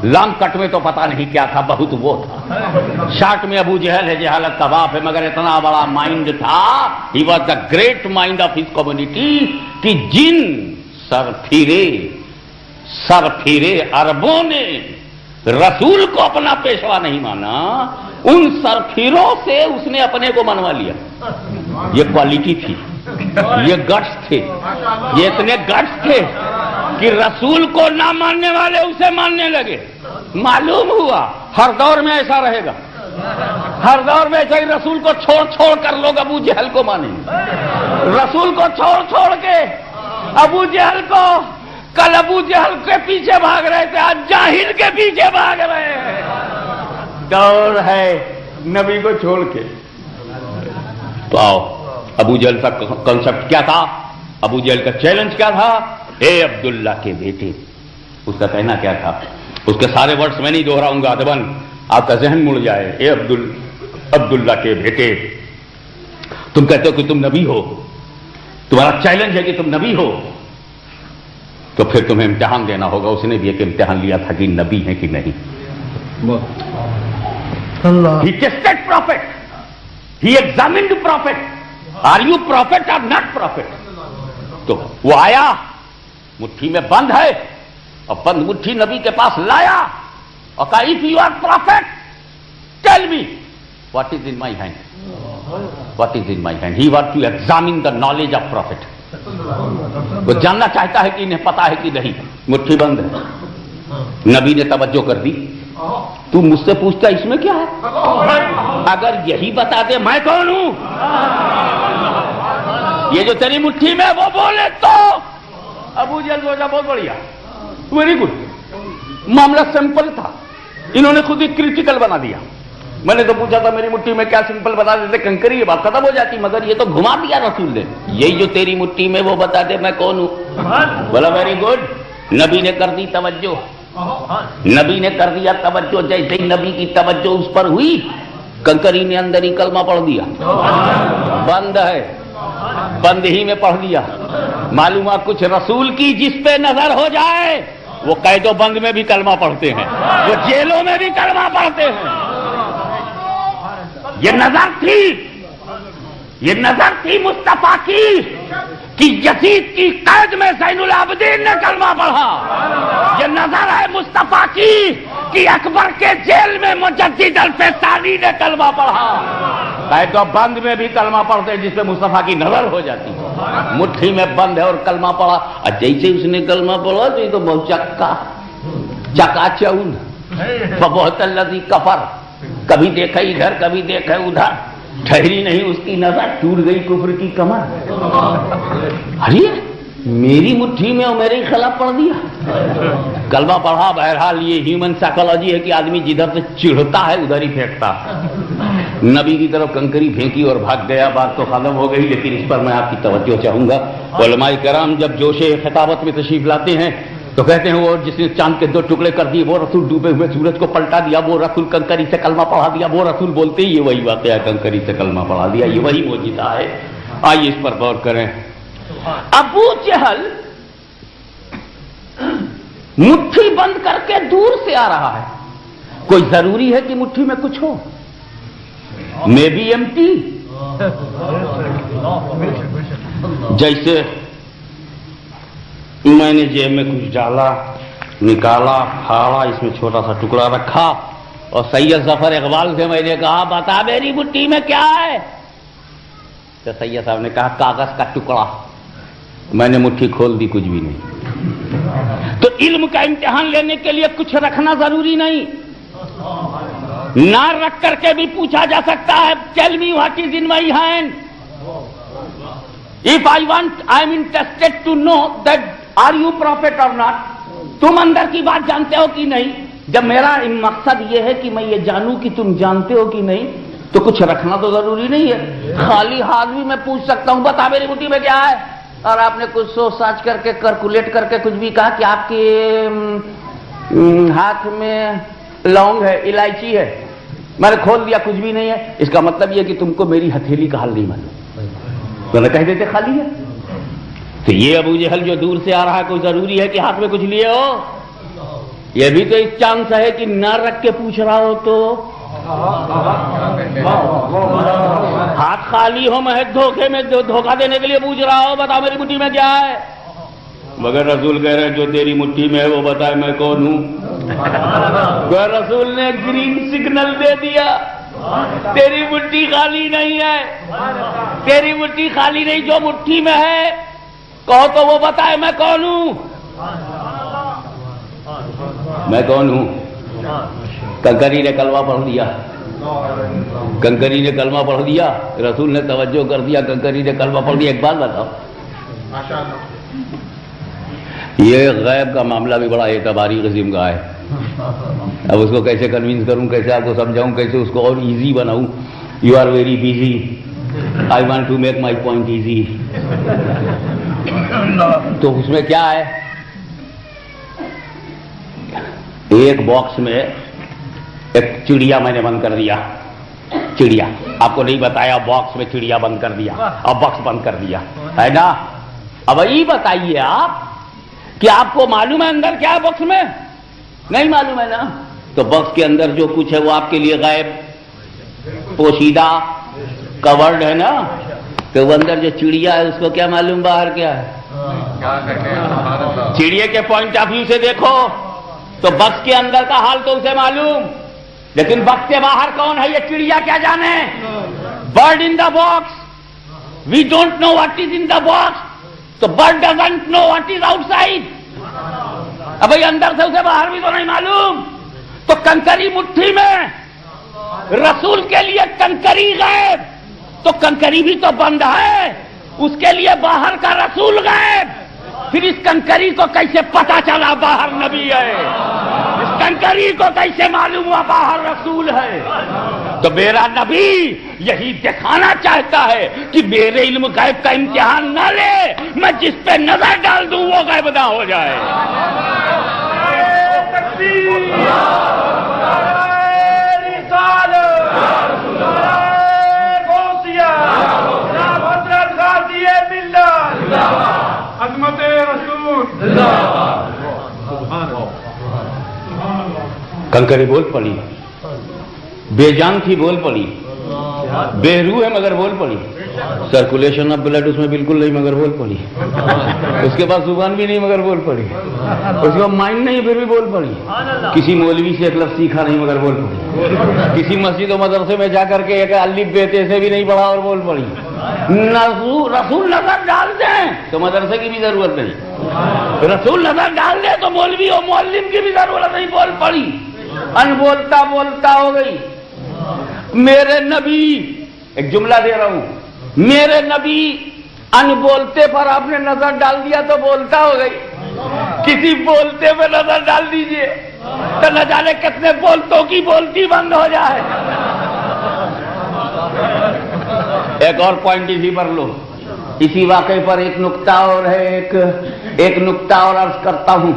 لانگ کٹ میں تو پتا نہیں کیا تھا, بہت وہ تھا. شارٹ میں ابو جہل ہے, جہالت کا باپ ہے, مگر اتنا بڑا مائنڈ تھا. He was the great mind of his community کہ جن سر پھیرے عربوں نے رسول کو اپنا پیشوا نہیں مانا, ان سرفیروں سے اس نے اپنے کو منوا لیا. یہ کوالٹی تھی, یہ گٹس تھے, یہ اتنے گٹس تھے کہ رسول کو نہ ماننے والے اسے ماننے لگے. معلوم ہوا ہر دور میں ایسا رہے گا, ہر دور میں ایسا ہی. رسول کو چھوڑ کر لوگ ابو جہل کو مانیں گے, رسول کو چھوڑ کے ابو جہل کو. کل ابو جہل کے پیچھے بھاگ رہے تھے, آج جاہل کے پیچھے بھاگ رہے ہیں. دور ہے نبی کو چھوڑ کے. تو آؤ, ابو جہل کا کنسپٹ کیا تھا, ابو جہل کا چیلنج کیا تھا؟ اے عبداللہ کے بیٹے. اس کا کہنا کیا تھا؟ اس کے سارے ورڈز میں نہیں دہراؤں گا, ادبن آپ کا ذہن مڑ جائے. اے عبداللہ کے بیٹے, تم کہتے ہو کہ تم نبی ہو, تمہارا چیلنج ہے کہ تم نبی ہو, تو پھر تمہیں امتحان دینا ہوگا. اس نے بھی ایک امتحان لیا تھا کہ نبی ہے کہ نہیں. He tested prophet. He examined prophet. Are you prophet or not prophet? تو وہ آیا, مٹھی میں بند ہے, اور بند مٹھی نبی کے پاس لایا اور کہا, if you are prophet, tell me what is in my hand. What is in my hand? He wants to examine the knowledge of prophet. وہ جاننا چاہتا ہے کہ انہیں پتا ہے کہ نہیں. مٹھی بند ہے. نبی نے توجہ کر دی. تو مجھ سے پوچھتا اس میں کیا ہے؟ اگر یہی بتا دے میں کون ہوں, یہ جو تیری مٹھی میں وہ بولے تو. ابو جہل سوچا بہت بڑھیا, ویری گڈ. معاملہ سمپل تھا, انہوں نے خود ہی کریٹیکل بنا دیا. میں نے تو پوچھا تھا میری مٹھی میں کیا, سمپل بتا دیتے کنکری, یہ بات ختم ہو جاتی. مگر یہ تو گھما دیا رسول نے. یہی جو تیری مٹھی میں وہ بتا دے میں کون ہوں. بولا ویری گڈ. نبی نے کر دی توجہ, نبی نے کر دیا توجہ. جیسے ہی نبی کی توجہ اس پر ہوئی, کنکری نے اندر ہی کلمہ پڑھ دیا. بند ہے, بند ہی میں پڑھ دیا. معلوم ہے کچھ رسول کی جس پہ نظر ہو جائے وہ قید و بند میں بھی کلمہ پڑھتے ہیں, وہ جیلوں میں بھی کلمہ پڑھتے ہیں. یہ نظر تھی, یہ نظر تھی مصطفیٰ کی کہ یزید کی قید میں زین العابدین نے کلمہ پڑھا. یہ نظر ہے مصطفیٰ کی کہ اکبر کے جیل میں مجدد الفسانی نے کلمہ پڑھا. قید و بند میں بھی کلمہ پڑھتے ہیں جس پہ مصطفیٰ کی نظر ہو جاتی ہے. مٹھی میں بند ہے اور کلمہ پڑھا. جیسے اس نے کلمہ پڑھا تو یہ تو بہت چکا چون فبہت الذی کفر. کبھی دیکھا ادھر کبھی دیکھا ادھر, ٹھہری نہیں اس کی نظر, ٹوٹ گئی کفر کی کمر. ارے میری مٹھی میں اور میرے ہی خلاف پڑھ دیا, کلمہ پڑھا. بہرحال یہ ہیومن سائیکالوجی ہے کہ آدمی جدھر سے چڑھتا ہے ادھر ہی پھینکتا. نبی کی طرف کنکری پھینکی اور بھاگ گیا. بات تو ختم ہو گئی, لیکن اس پر میں آپ کی توجہ چاہوں گا. علماء کرام جب جوش خطابت میں تشریف لاتے ہیں تو کہتے ہیں وہ جس نے چاند کے 2 ٹکڑے کر دیے, وہ رسول ڈوبے ہوئے سورج کو پلٹا دیا, وہ رسول کنکری سے کلمہ پڑھا دیا, وہ رسول بولتے ہی یہ وہی واقعہ کنکری سے کلمہ پڑھا دیا. یہ وہی معجزہ ہے. آئیے اس پر غور کریں. ابو جہل مٹھی بند کر کے دور سے آ رہا ہے. کوئی ضروری ہے کہ مٹھی میں کچھ ہو؟ میں بھی ایمٹی. جیسے میں نے جیب میں کچھ ڈالا, نکالا, پھاڑا, اس میں چھوٹا سا ٹکڑا رکھا اور سید ظفر اقبال سے میں نے کہا بتا میری مٹھی میں کیا ہے. تو سید صاحب نے کہا کاغذ کا ٹکڑا. میں نے مٹھی کھول دی, کچھ بھی نہیں. تو علم کا امتحان لینے کے لیے کچھ رکھنا ضروری نہیں, نہ رکھ کر کے بھی پوچھا جا سکتا ہے. Tell me what is in my hand. If I am interested to know that are you prophet or not. تم اندر کی بات جانتے ہو کہ نہیں. جب میرا مقصد یہ ہے کہ میں یہ جانوں کہ تم جانتے ہو کہ نہیں, تو کچھ رکھنا تو ضروری نہیں ہے. خالی ہاتھ بھی میں پوچھ سکتا ہوں بتا میری مٹھی میں کیا ہے, اور آپ نے کچھ سوچ ساچ کر کے کیلکولیٹ کر کے کچھ بھی کہا کہ آپ کے ہاتھ میں لونگ ہے، الائچی ہے، میں نے کھول دیا کچھ بھی نہیں ہے، اس کا مطلب یہ کہ تم کو میری ہتھیلی کا حال نہیں معلوم، تو نہ کہہ دیتے خالی ہے۔ تو یہ ابو جہل جو دور سے آ رہا ہے، کوئی ضروری ہے کہ ہاتھ میں کچھ لیے ہو؟ یہ بھی تو ایک چانس ہے کہ نہ رکھ کے پوچھ رہا ہو تو ہاتھ خالی ہو، محض دھوکے میں دھوکہ دینے کے لیے پوچھ رہا ہو، بتا میری مٹھی میں کیا ہے؟ مگر رسول کہہ رہے ہیں جو تیری مٹھی میں ہے وہ بتائے میں کون ہوں؟ رسول نے گرین سگنل دے دیا، تیری مٹھی خالی نہیں ہے، تیری مٹھی خالی نہیں، جو مٹھی میں ہے کہو تو وہ بتائے میں کون ہوں؟ میں کون ہوں؟ کنکری نے کلمہ پڑھ دیا، کنکری نے کلمہ پڑھ دیا، رسول نے توجہ کر دیا، کنکری نے کلمہ پڑھ دیا۔ ایک بات بتاؤ، یہ غیب کا معاملہ بھی بڑا اعتباری قسم کا ہے، اب اس کو کیسے کنوینس کروں، کیسے آپ کو سمجھاؤں، کیسے اس کو اور ایزی بناؤں؟ You are very busy, I want to make my point easy. تو اس میں کیا ہے؟ ایک باکس میں ایک چڑیا میں نے بند کر دیا، چڑیا آپ کو نہیں بتایا، باکس میں چڑیا بند کر دیا، اب باکس بند کر دیا ہے نا۔ اب یہ بتائیے آپ کہ آپ کو معلوم ہے اندر کیا ہے باکس میں؟ نہیں معلوم ہے نا، تو باکس کے اندر جو کچھ ہے وہ آپ کے لیے غائب، پوشیدہ، کورڈ ہے نا۔ تو وہ اندر جو چڑیا ہے اس کو کیا معلوم باہر کیا ہے؟ چڑیا کے پوائنٹ آف ویو سے دیکھو تو باکس کے اندر کا حال تو اسے معلوم، لیکن باکس کے باہر کون ہے یہ چڑیا کیا جانے؟ Bird in the box, we don't know what is in the box, تو bird doesn't know what is outside. اب بھائی اندر سے اسے باہر بھی تو نہیں معلوم، تو کنکری مٹھی میں، رسول کے لیے کنکری غائب، تو کنکری بھی تو بند ہے، اس کے لیے باہر کا رسول غائب، پھر اس کنکری کو کیسے پتا چلا باہر نبی ہے؟ اس کنکری کو کیسے معلوم ہوا باہر رسول ہے؟ تو میرا نبی یہی دکھانا چاہتا ہے کہ میرے علم غیب کا امتحان نہ لے، میں جس پہ نظر ڈال دوں وہ غیب نہ ہو جائے۔ عظمت رسول کنکری بول پڑی، بے جان تھی بول پڑی، بے روح ہے مگر بول پڑی، سرکولیشن آف بلڈ اس میں بالکل نہیں مگر بول پڑی، اس کے پاس زبان بھی نہیں مگر بول پڑی، اس کا مائنڈ نہیں پھر بھی بول پڑی، کسی مولوی سے ایک لفظ سیکھا نہیں مگر بول پڑی، کسی مسجد و مدرسے میں جا کر کے ایک الف بے تے سے بھی نہیں پڑھا اور بول پڑی۔ رسول نظر ڈال دیں تو مدرسے کی بھی ضرورت نہیں، رسول نظر ڈال دیں تو مولوی اور معلم کی بھی ضرورت نہیں، بول پڑی، ان بولتا بولتا ہو گئی۔ میرے نبی، ایک جملہ دے رہا ہوں، میرے نبی ان بولتے پر آپ نے نظر ڈال دیا تو بولتا ہو گئی، کسی بولتے پہ نظر ڈال دیجئے تو نہ جانے کتنے بولتوں کی بولتی بند ہو جائے۔ ایک اور پوائنٹ اسی پر لو، اسی واقعے پر ایک نقطہ اور ہے، ایک نقطہ اور عرض کرتا ہوں۔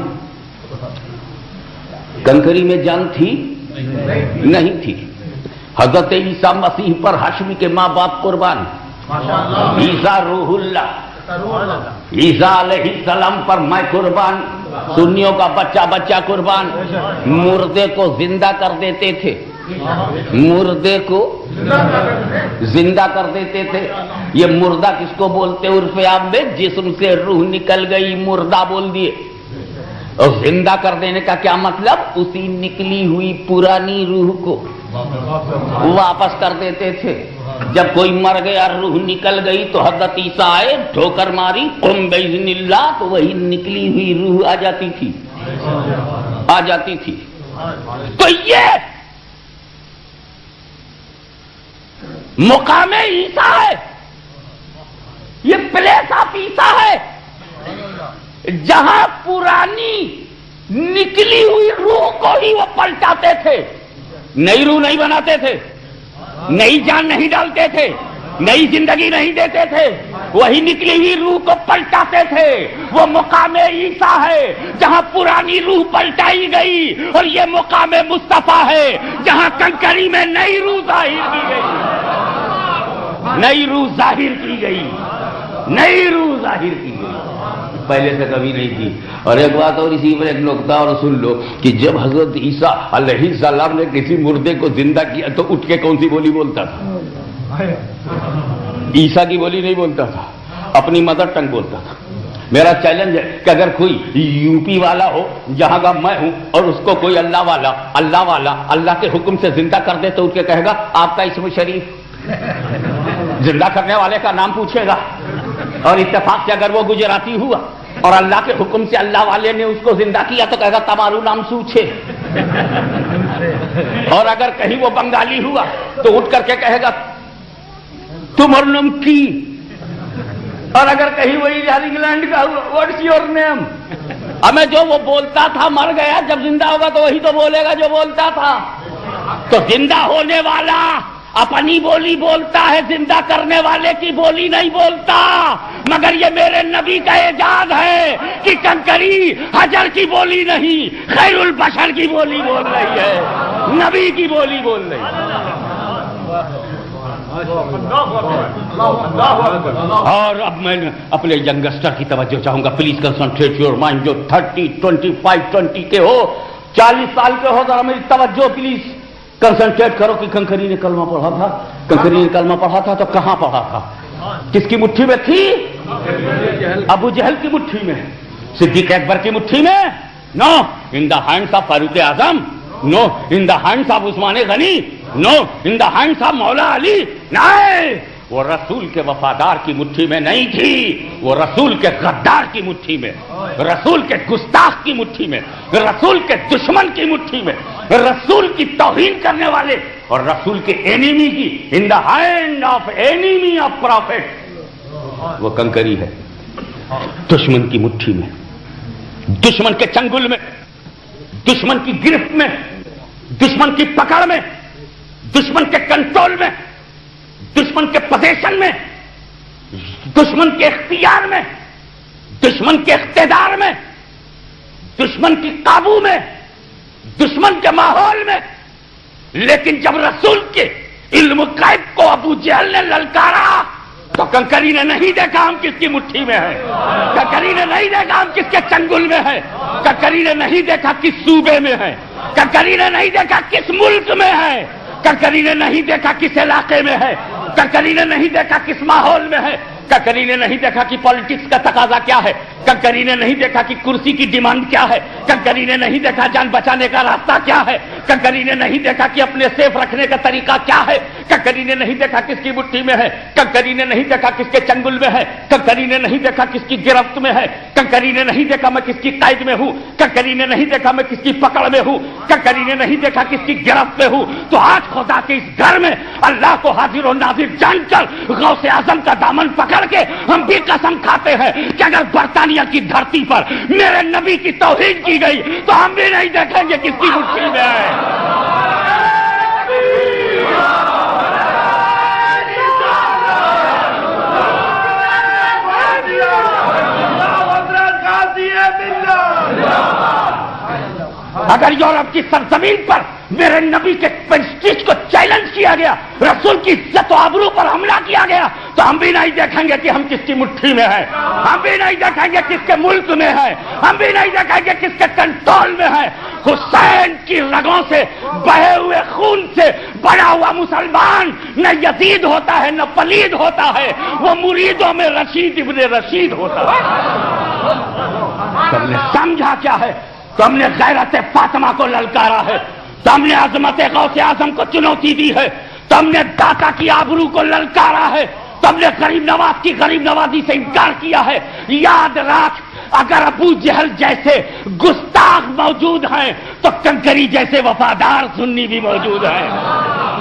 کنکری میں جان تھی؟ نہیں تھی۔ حضرت عیسیٰ مسیح پر ہاشمی کے ماں باپ قربان، عیسیٰ روح اللہ، عیسیٰ علیہ السلام پر میں قربان، سنیوں کا بچہ بچہ قربان، مردے کو زندہ کر دیتے تھے، مردے کو زندہ کر دیتے تھے۔ یہ مردہ کس کو بولتے عرف عام میں؟ جسم سے روح نکل گئی مردہ بول دیے، اور زندہ کر دینے کا کیا مطلب؟ اسی نکلی ہوئی پرانی روح کو واپس کر دیتے تھے۔ جب کوئی مر گیا روح نکل گئی تو حضرت عیسیٰ آئے، ٹھوکر ماری، قم باذن اللہ، تو وہی نکلی ہوئی روح آ جاتی تھی، آ جاتی تھی۔ تو یہ مقام عیسیٰ ہے، یہ پلیس آف عیسیٰ ہے، جہاں پرانی نکلی ہوئی روح کو ہی وہ پلٹاتے تھے، نئی روح نہیں بناتے تھے، نئی جان نہیں ڈالتے تھے، نئی زندگی نہیں دیتے تھے، وہی نکلی ہوئی روح کو پلٹاتے تھے. وہ مقام عیسیٰ ہے جہاں پرانی روح پلٹائی گئی, اور یہ مقام مصطفیٰ ہے جہاں کنکری میں نئی روح ظاہر کی گئی. نئی روح ظاہر کی گئی, نئی روح ظاہر کی گئی, پہلے سے کبھی نہیں تھی. اور ایک بات اور اسی پر ایک نقطہ اور سن لو کہ جب حضرت عیسیٰ علیہ السلام نے کسی مردے کو زندہ کیا تو اٹھ کے کون سی بولی بولتا تھا؟ عیسیٰ کی بولی نہیں بولتا تھا, اپنی مدر ٹنگ بولتا تھا. میرا چیلنج ہے کہ اگر کوئی یو پی والا ہو جہاں کا میں ہوں اور اس کو کوئی اللہ والا اللہ کے حکم سے زندہ کر دے تو اٹھ کے کہے گا آپ کا اسم شریف, زندہ کرنے والے کا نام پوچھے گا. اور اتفاق سے اگر وہ گجراتی ہوا اور اللہ کے حکم سے اللہ والے نے اس کو زندہ کیا تو کہے گا تمہارو نام سوچے. اور اگر کہیں وہ بنگالی ہوا تو اٹھ کر کے کہے گا تمہارا نام کی. اور اگر کہیں وہ انگلینڈ کا ہوا واٹس یور نیم. ہمیں جو وہ بولتا تھا مر گیا, جب زندہ ہوگا تو وہی تو بولے گا جو بولتا تھا. تو زندہ ہونے والا اپنی بولی بولتا ہے, زندہ کرنے والے کی بولی نہیں بولتا. مگر یہ میرے نبی کا اعجاز ہے کہ کنکری حجر کی بولی نہیں, خیر البشر کی بولی بول رہی ہے, نبی کی بولی بول رہی ہے. اور اب میں اپنے ینگسٹر کی توجہ چاہوں گا, پلیز کنسنٹریٹ یور مائنڈ. جو 30, 25, 20 کے ہو, 40 سال کے ہو, ذرا میری توجہ پلیز کنسنٹریٹ کرو کہ کنکری نے کلمہ پڑھا تھا. کنکری نے کلمہ پڑھا تھا تو کہاں پڑھا تھا؟ کس کی مٹھی میں تھی؟ ابو جہل کی مٹھی میں, صدیق اکبر کی مٹھی میں؟ No, in the hands of Farooq Azam. No, in the hands of Usman Ghani. No, in the hands of Maula Ali. نہیں, وہ رسول کے وفادار کی مٹھی میں نہیں تھی, وہ رسول کے غدار کی مٹھی میں, رسول کے گستاخ کی مٹھی میں, رسول کے دشمن کی مٹھی میں, رسول کی توہین کرنے والے اور رسول کے اینیمی کی, in the hand of enemy of prophet. وہ کنکری ہے دشمن کی مٹھی میں, دشمن کے چنگل میں, دشمن کی گرفت میں, دشمن کی پکڑ میں, دشمن کے کنٹرول میں, دشمن کے پوزیشن میں, دشمن کے اختیار میں, دشمن کے اقتدار میں, دشمن کی قابو میں, دشمن کے ماحول میں. لیکن جب رسول کے علم غیب کو ابو جہل نے للکارا تو کنکری نے نہیں دیکھا ہم کس کی مٹھی میں ہے, کنکری نے نہیں دیکھا ہم کس کے چنگل میں ہے, کنکری نے نہیں دیکھا کس صوبے میں ہے, کنکری نے نہیں دیکھا کس ملک میں ہے, کنکری نے نہیں دیکھا کس علاقے میں ہے, کنکری نے نہیں دیکھا کس ماحول میں ہے, کنکری نے نہیں دیکھا کہ پالیٹکس کا تقاضا کیا ہے, کنکری نے نہیں دیکھا کہ کرسی کی ڈیمانڈ کیا ہے, کنکری نے نہیں دیکھا جان بچانے کا راستہ کیا ہے, کنکری نے نہیں دیکھا کہ اپنے سیف رکھنے کا طریقہ کیا ہے, کنکری نے نہیں دیکھا کس کی مٹھی میں ہے, کنکری نے نہیں دیکھا کس کے چنگل میں ہے, کنکری نے نہیں دیکھا کس کی گرفت میں ہے, کنکری نے نہیں دیکھا میں کس کی قید میں ہوں, کنکری نے نہیں دیکھا میں کس کی پکڑ میں ہوں, کنکری نے نہیں دیکھا کس کی گرفت میں ہوں. تو آج خدا کے اس گھر میں اللہ کو حاضر و ناظر جان کر غوث اعظم کا دامن پکڑ کے ہم بھی قسم کھاتے ہیں کہ اگر برطانیہ کی دھرتی پر میرے نبی کی توہین کی گئی تو ہم بھی نہیں دیکھیں گے کس کی مٹھی میں ہے. اگر یورپ کی سرزمین پر میرے نبی کے پریسٹیج کو چیلنج کیا گیا, رسول کی عزت و آبرو پر حملہ کیا گیا, تو ہم بھی نہیں دیکھیں گے کہ ہم کس کی مٹھی میں ہے, ہم بھی نہیں دیکھیں گے کس کے ملک میں ہے, ہم بھی نہیں دیکھیں گے کس کے کنٹرول میں ہے. حسین کی رگوں سے بہے ہوئے خون سے بڑا ہوا مسلمان نہ یزید ہوتا ہے نہ پلید ہوتا ہے, وہ مریدوں میں رشید ابن رشید ہوتا ہے. تم نے سمجھا کیا ہے؟ تم نے غیرت فاطمہ کو للکارا ہے, تم نے عظمت غوث اعظم کو چنوتی دی ہے, تم نے داتا کی آبرو کو للکارا ہے, تم نے غریب نواز کی غریب نوازی سے انکار کیا ہے. یاد رکھ, اگر ابو جہل جیسے گستاخ موجود ہیں تو کنکری جیسے وفادار سنی بھی موجود ہیں.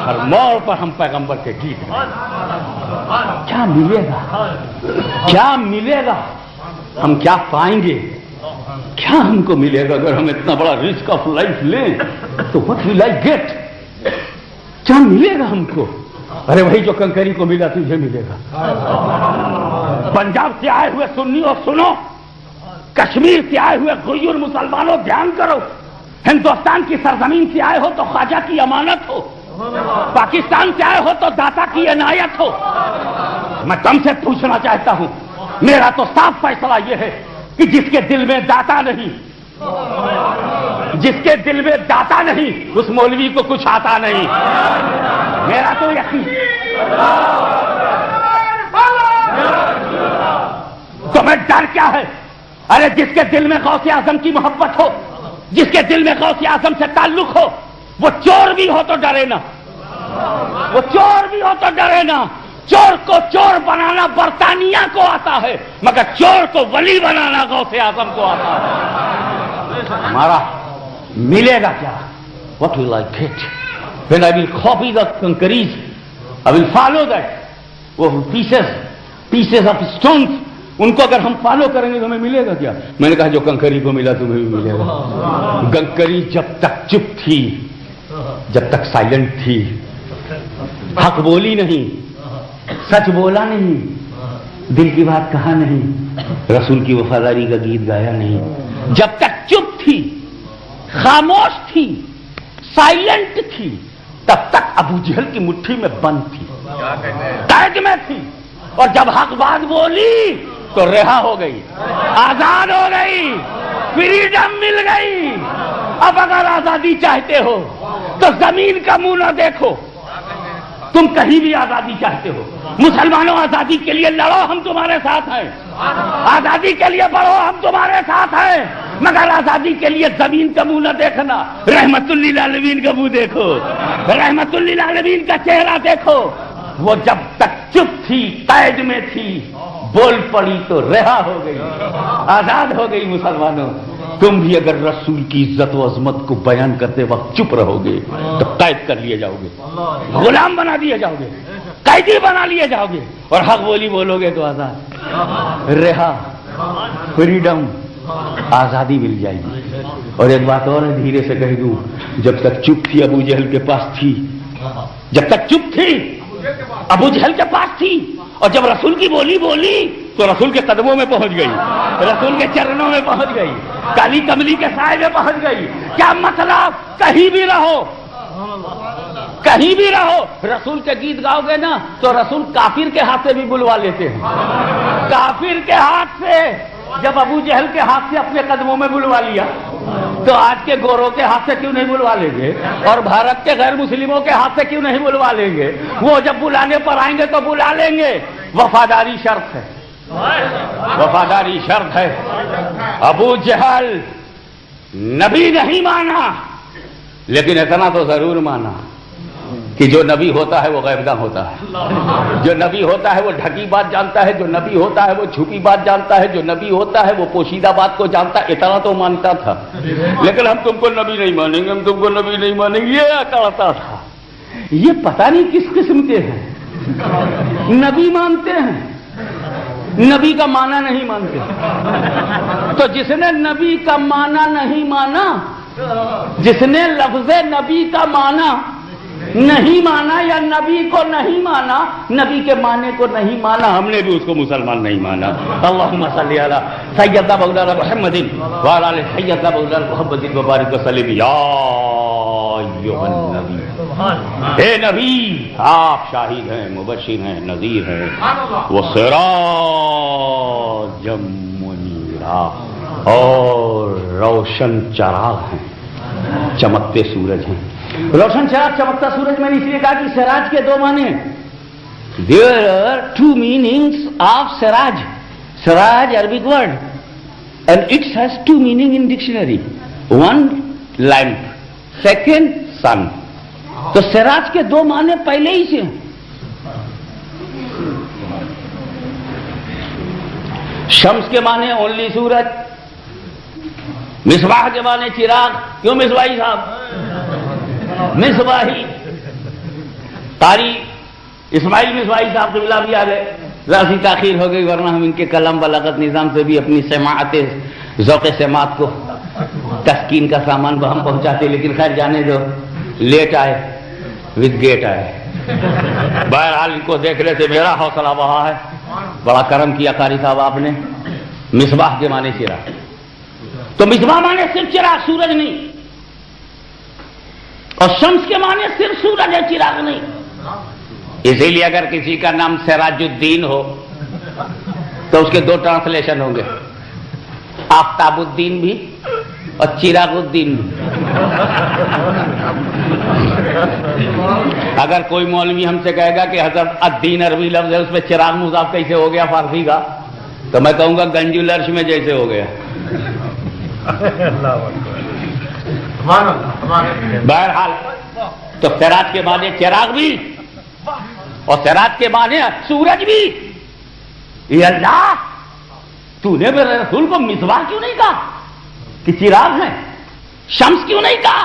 ہر موڑ پر ہم پیغمبر کے گیت ہیں. کیا ملے گا, کیا ملے گا, ہم کیا پائیں گے, کیا ہم کو ملے گا اگر ہم اتنا بڑا رسک آف لائف لیں تو what will I get, کیا ملے گا ہم کو؟ ارے وہی جو کنکری کو ملا تجھے ملے گا. پنجاب سے آئے ہوئے سنیوں سنو، کشمیر سے آئے ہوئے غیور مسلمانوں دھیان کرو، ہندوستان کی سرزمین سے آئے ہو تو خواجہ کی امانت ہو، پاکستان سے آئے ہو تو داتا کی عنایت ہو۔ میں تم سے پوچھنا چاہتا ہوں، میرا تو صاف فیصلہ یہ ہے کہ جس کے دل میں داتا نہیں، جس کے دل میں داتا نہیں، اس مولوی کو کچھ آتا نہیں۔ میرا تو یقین، تمہیں ڈر کیا ہے؟ ارے جس کے دل میں غوث اعظم کی محبت ہو، جس کے دل میں غوث اعظم سے تعلق ہو، وہ چور بھی ہو تو ڈرے نا، وہ چور بھی ہو تو ڈرے نا۔ چور کو چور بنانا برطانیہ کو آتا ہے، مگر چور کو ولی بنانا غوث اعظم کو آتا ہے۔ ہمارا ملے گا کیا؟ What will I get when I will copy the conquerors? I will follow that. وہ pieces of stones، ان کو اگر ہم فالو کریں گے تو ہمیں ملے گا کیا؟ میں نے کہا جو کنکری کو ملا تمہیں بھی ملے گا۔ کنکری جب تک چپ تھی، جب تک سائلنٹ تھی، حق بولی نہیں، سچ بولا نہیں، دل کی بات کہا نہیں، رسول کی وفاداری کا گیت گایا نہیں، جب تک چپ تھی، خاموش تھی، سائلنٹ تھی، تب تک ابو جہل کی مٹھی میں بند تھی، قید میں تھی، اور جب حق بات بولی تو رہا ہو گئی، آزاد ہو گئی، فریڈم مل گئی۔ اب اگر آزادی چاہتے ہو تو زمین کا منہ نہ دیکھو، تم کہیں بھی آزادی چاہتے ہو، مسلمانوں آزادی کے لیے لڑو، ہم تمہارے ساتھ ہیں، آزادی کے لیے بڑھو، ہم تمہارے ساتھ ہیں، مگر آزادی کے لیے زمین کا منہ نہ دیکھنا، رحمت للعالمین کا منہ دیکھو، رحمت للعالمین کا چہرہ دیکھو۔ وہ جب تک چپ تھی، قید میں تھی، بول پڑی تو رہا ہو گئی، آزاد ہو گئی۔ مسلمانوں، تم بھی اگر رسول کی عزت و عظمت کو بیان کرتے وقت چپ رہو گے تو قید کر لیے جاؤ گے، غلام بنا دیے جاؤ گے، قیدی بنا لیے جاؤ گے، اور حق بولی بولو گے تو آزاد، رہا، فریڈم، آزادی مل جائے گی۔ اور ایک بات اور ہے، دھیرے سے کہہ دوں، جب تک چپ تھی ابو جہل کے پاس تھی، جب تک چپ تھی ابو جہل کے پاس تھی، اور جب رسول کی بولی بولی تو رسول کے قدموں میں پہنچ گئی، رسول کے چرنوں میں پہنچ گئی، کالی کملی کے سائے میں پہنچ گئی۔ کیا مطلب؟ کہیں بھی رہو، کہیں بھی رہو، رسول کے گیت گاؤ گے نا تو رسول کافر کے ہاتھ سے بھی بلوا لیتے ہیں، کافر کے ہاتھ سے۔ جب ابو جہل کے ہاتھ سے اپنے قدموں میں بلوا لیا تو آج کے گوروں کے ہاتھ سے کیوں نہیں بلوا لیں گے، اور بھارت کے غیر مسلموں کے ہاتھ سے کیوں نہیں بلوا لیں گے؟ وہ جب بلانے پر آئیں گے تو بلا لیں گے۔ وفاداری شرط ہے، وفاداری شرط ہے۔ ابو جہل نبی نہیں مانا، لیکن اتنا تو ضرور مانا کہ جو نبی ہوتا ہے وہ غیبداں ہوتا ہے، جو نبی ہوتا ہے وہ ڈھکی بات جانتا ہے، جو نبی ہوتا ہے وہ چھپی بات جانتا ہے، جو نبی ہوتا ہے وہ پوشیدہ بات کو جانتا ہے۔ اتنا تو مانتا تھا، لیکن ہم تم کو نبی نہیں مانیں گے، ہم تم کو نبی نہیں مانیں گے، یہ کرتا تھا۔ یہ پتہ نہیں کس قسم کے ہیں، نبی مانتے ہیں، نبی کا معنی نہیں مانتے۔ تو جس نے نبی کا معنی نہیں مانا، جس نے لفظ نبی کا معنی نہیں مانا یا نبی کو نہیں مانا، نبی کے معنی کو نہیں مانا، ہم نے بھی اس کو مسلمان نہیں مانا۔ اللہم صلی علی سیدنا مولانا محمد وعلی آل سیدنا مولانا محمد وبارک وسلم۔ یا ایھا النبی، اے نبی، آپ شاہد ہیں، مبشر ہیں، نذیر ہیں، وہ سراج منیرا، اور روشن چراغ ہیں، چمکتے سورج ہیں۔ روشن چراغ، چمکتا سورج، میں نے اس لیے کہا کہ سراج کے دو معنی ہیں۔ There are two meanings of Siraj. Siraj Arabic word and it has two meaning in dictionary. One lamp, second sun. تو سراج کے دو معنی پہلے ہی سے ہیں۔ شمس کے معنی اونلی سورج، مصباح کے معنی چراغ۔ کیوں مصباحی صاحب؟ مصباحی قاری اسماعیل مصباحی صاحب قبلہ بھی آ گئے، ذاتی تاخیر ہو گئی، ورنہ ہم ان کے کلام بلاغت نظام سے بھی اپنی سماعت ذوق سماعت کو تسکین کا سامان ہم پہنچاتے، لیکن خیر جانے دو، لیٹ آئے وتھ گیٹ آئے۔ بہرحال ان کو دیکھنے سے میرا حوصلہ بڑھا ہے، بڑا کرم کیا قاری صاحب آپ نے. مصباح کے معنی چراغ. تو مصباح معنی صرف چراغ سورج نہیں, اور شمس کے معنی صرف سورج ہے, چراغ نہیں. اسی لیے اگر کسی کا نام سراج الدین ہو تو اس کے دو ٹرانسلیشن ہوں گے, آفتاب الدین بھی اور چراغ الدین بھی. اگر کوئی مولوی ہم سے کہے گا کہ حضرت الدین عربی لفظ ہے, اس میں چراغ مضاف کیسے ہو گیا فارسی کا, تو میں کہوں گا گنج العرش میں جیسے ہو گیا. بہرحال تو سراج کے معنی چراغ بھی اور سراج کے معنی سورج بھی. یہ اللہ, تو نے میرے رسول کو مصباح کیوں نہیں کہا کہ چراغ ہے؟ شمس کیوں نہیں کہا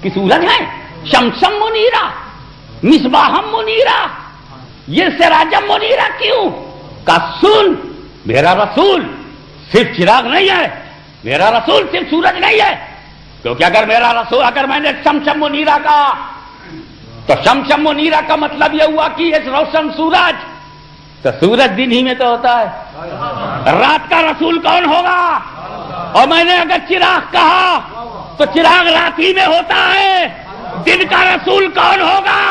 کہ سورج ہے؟ شمسم منیرا مصباحم منیرا, یہ سراجم منیرا کیوں کہا؟ سن, میرا رسول صرف چراغ نہیں ہے, میرا رسول صرف سورج نہیں ہے. کیونکہ اگر میرا رسول, اگر میں نے شمسم منیرا کہا تو شمسم منیرا کا مطلب یہ ہوا کہ یہ روشن سورج, تو سورج دن ہی میں تو ہوتا ہے, رات کا رسول کون ہوگا؟ اور میں نے اگر چراغ کہا تو چراغ رات ہی میں ہوتا ہے, دن کا رسول کون ہوگا؟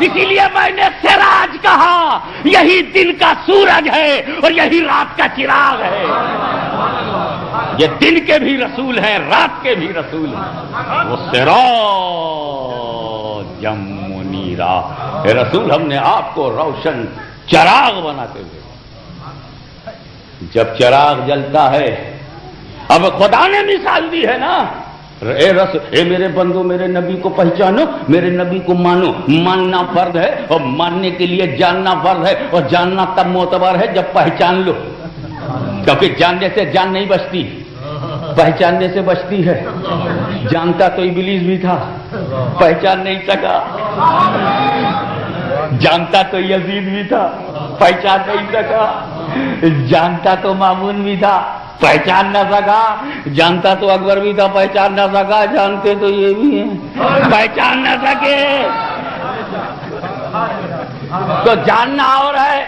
اسی لیے میں نے سراج کہا, یہی دن کا سورج ہے اور یہی رات کا چراغ ہے. یہ دن کے بھی رسول ہیں, رات کے بھی رسول ہیں. وہ سراجم منیرا, اے رسول ہم نے آپ کو روشن چراغ بناتے ہوئے. جب چراغ جلتا ہے, اب خدا نے مثال دی ہے نا, اے میرے بندو میرے نبی کو پہچانو, میرے نبی کو مانو. ماننا فرض ہے اور ماننے کے لیے جاننا فرض ہے, اور جاننا تب معتبر ہے جب پہچان لو, کیونکہ جاننے سے جان نہیں بچتی, پہچاننے سے بچتی ہے. جانتا تو ابلیس بھی تھا, پہچان نہیں سکا. جانتا تو یزید بھی تھا, پہچان نہیں سکا. جانتا تو مامون بھی تھا, پہچان نہ سکا. جانتا تو اکبر بھی تھا, پہچان نہ سکا. جانتے تو یہ بھی ہیں, پہچان نہ سکے. تو جاننا اور ہے,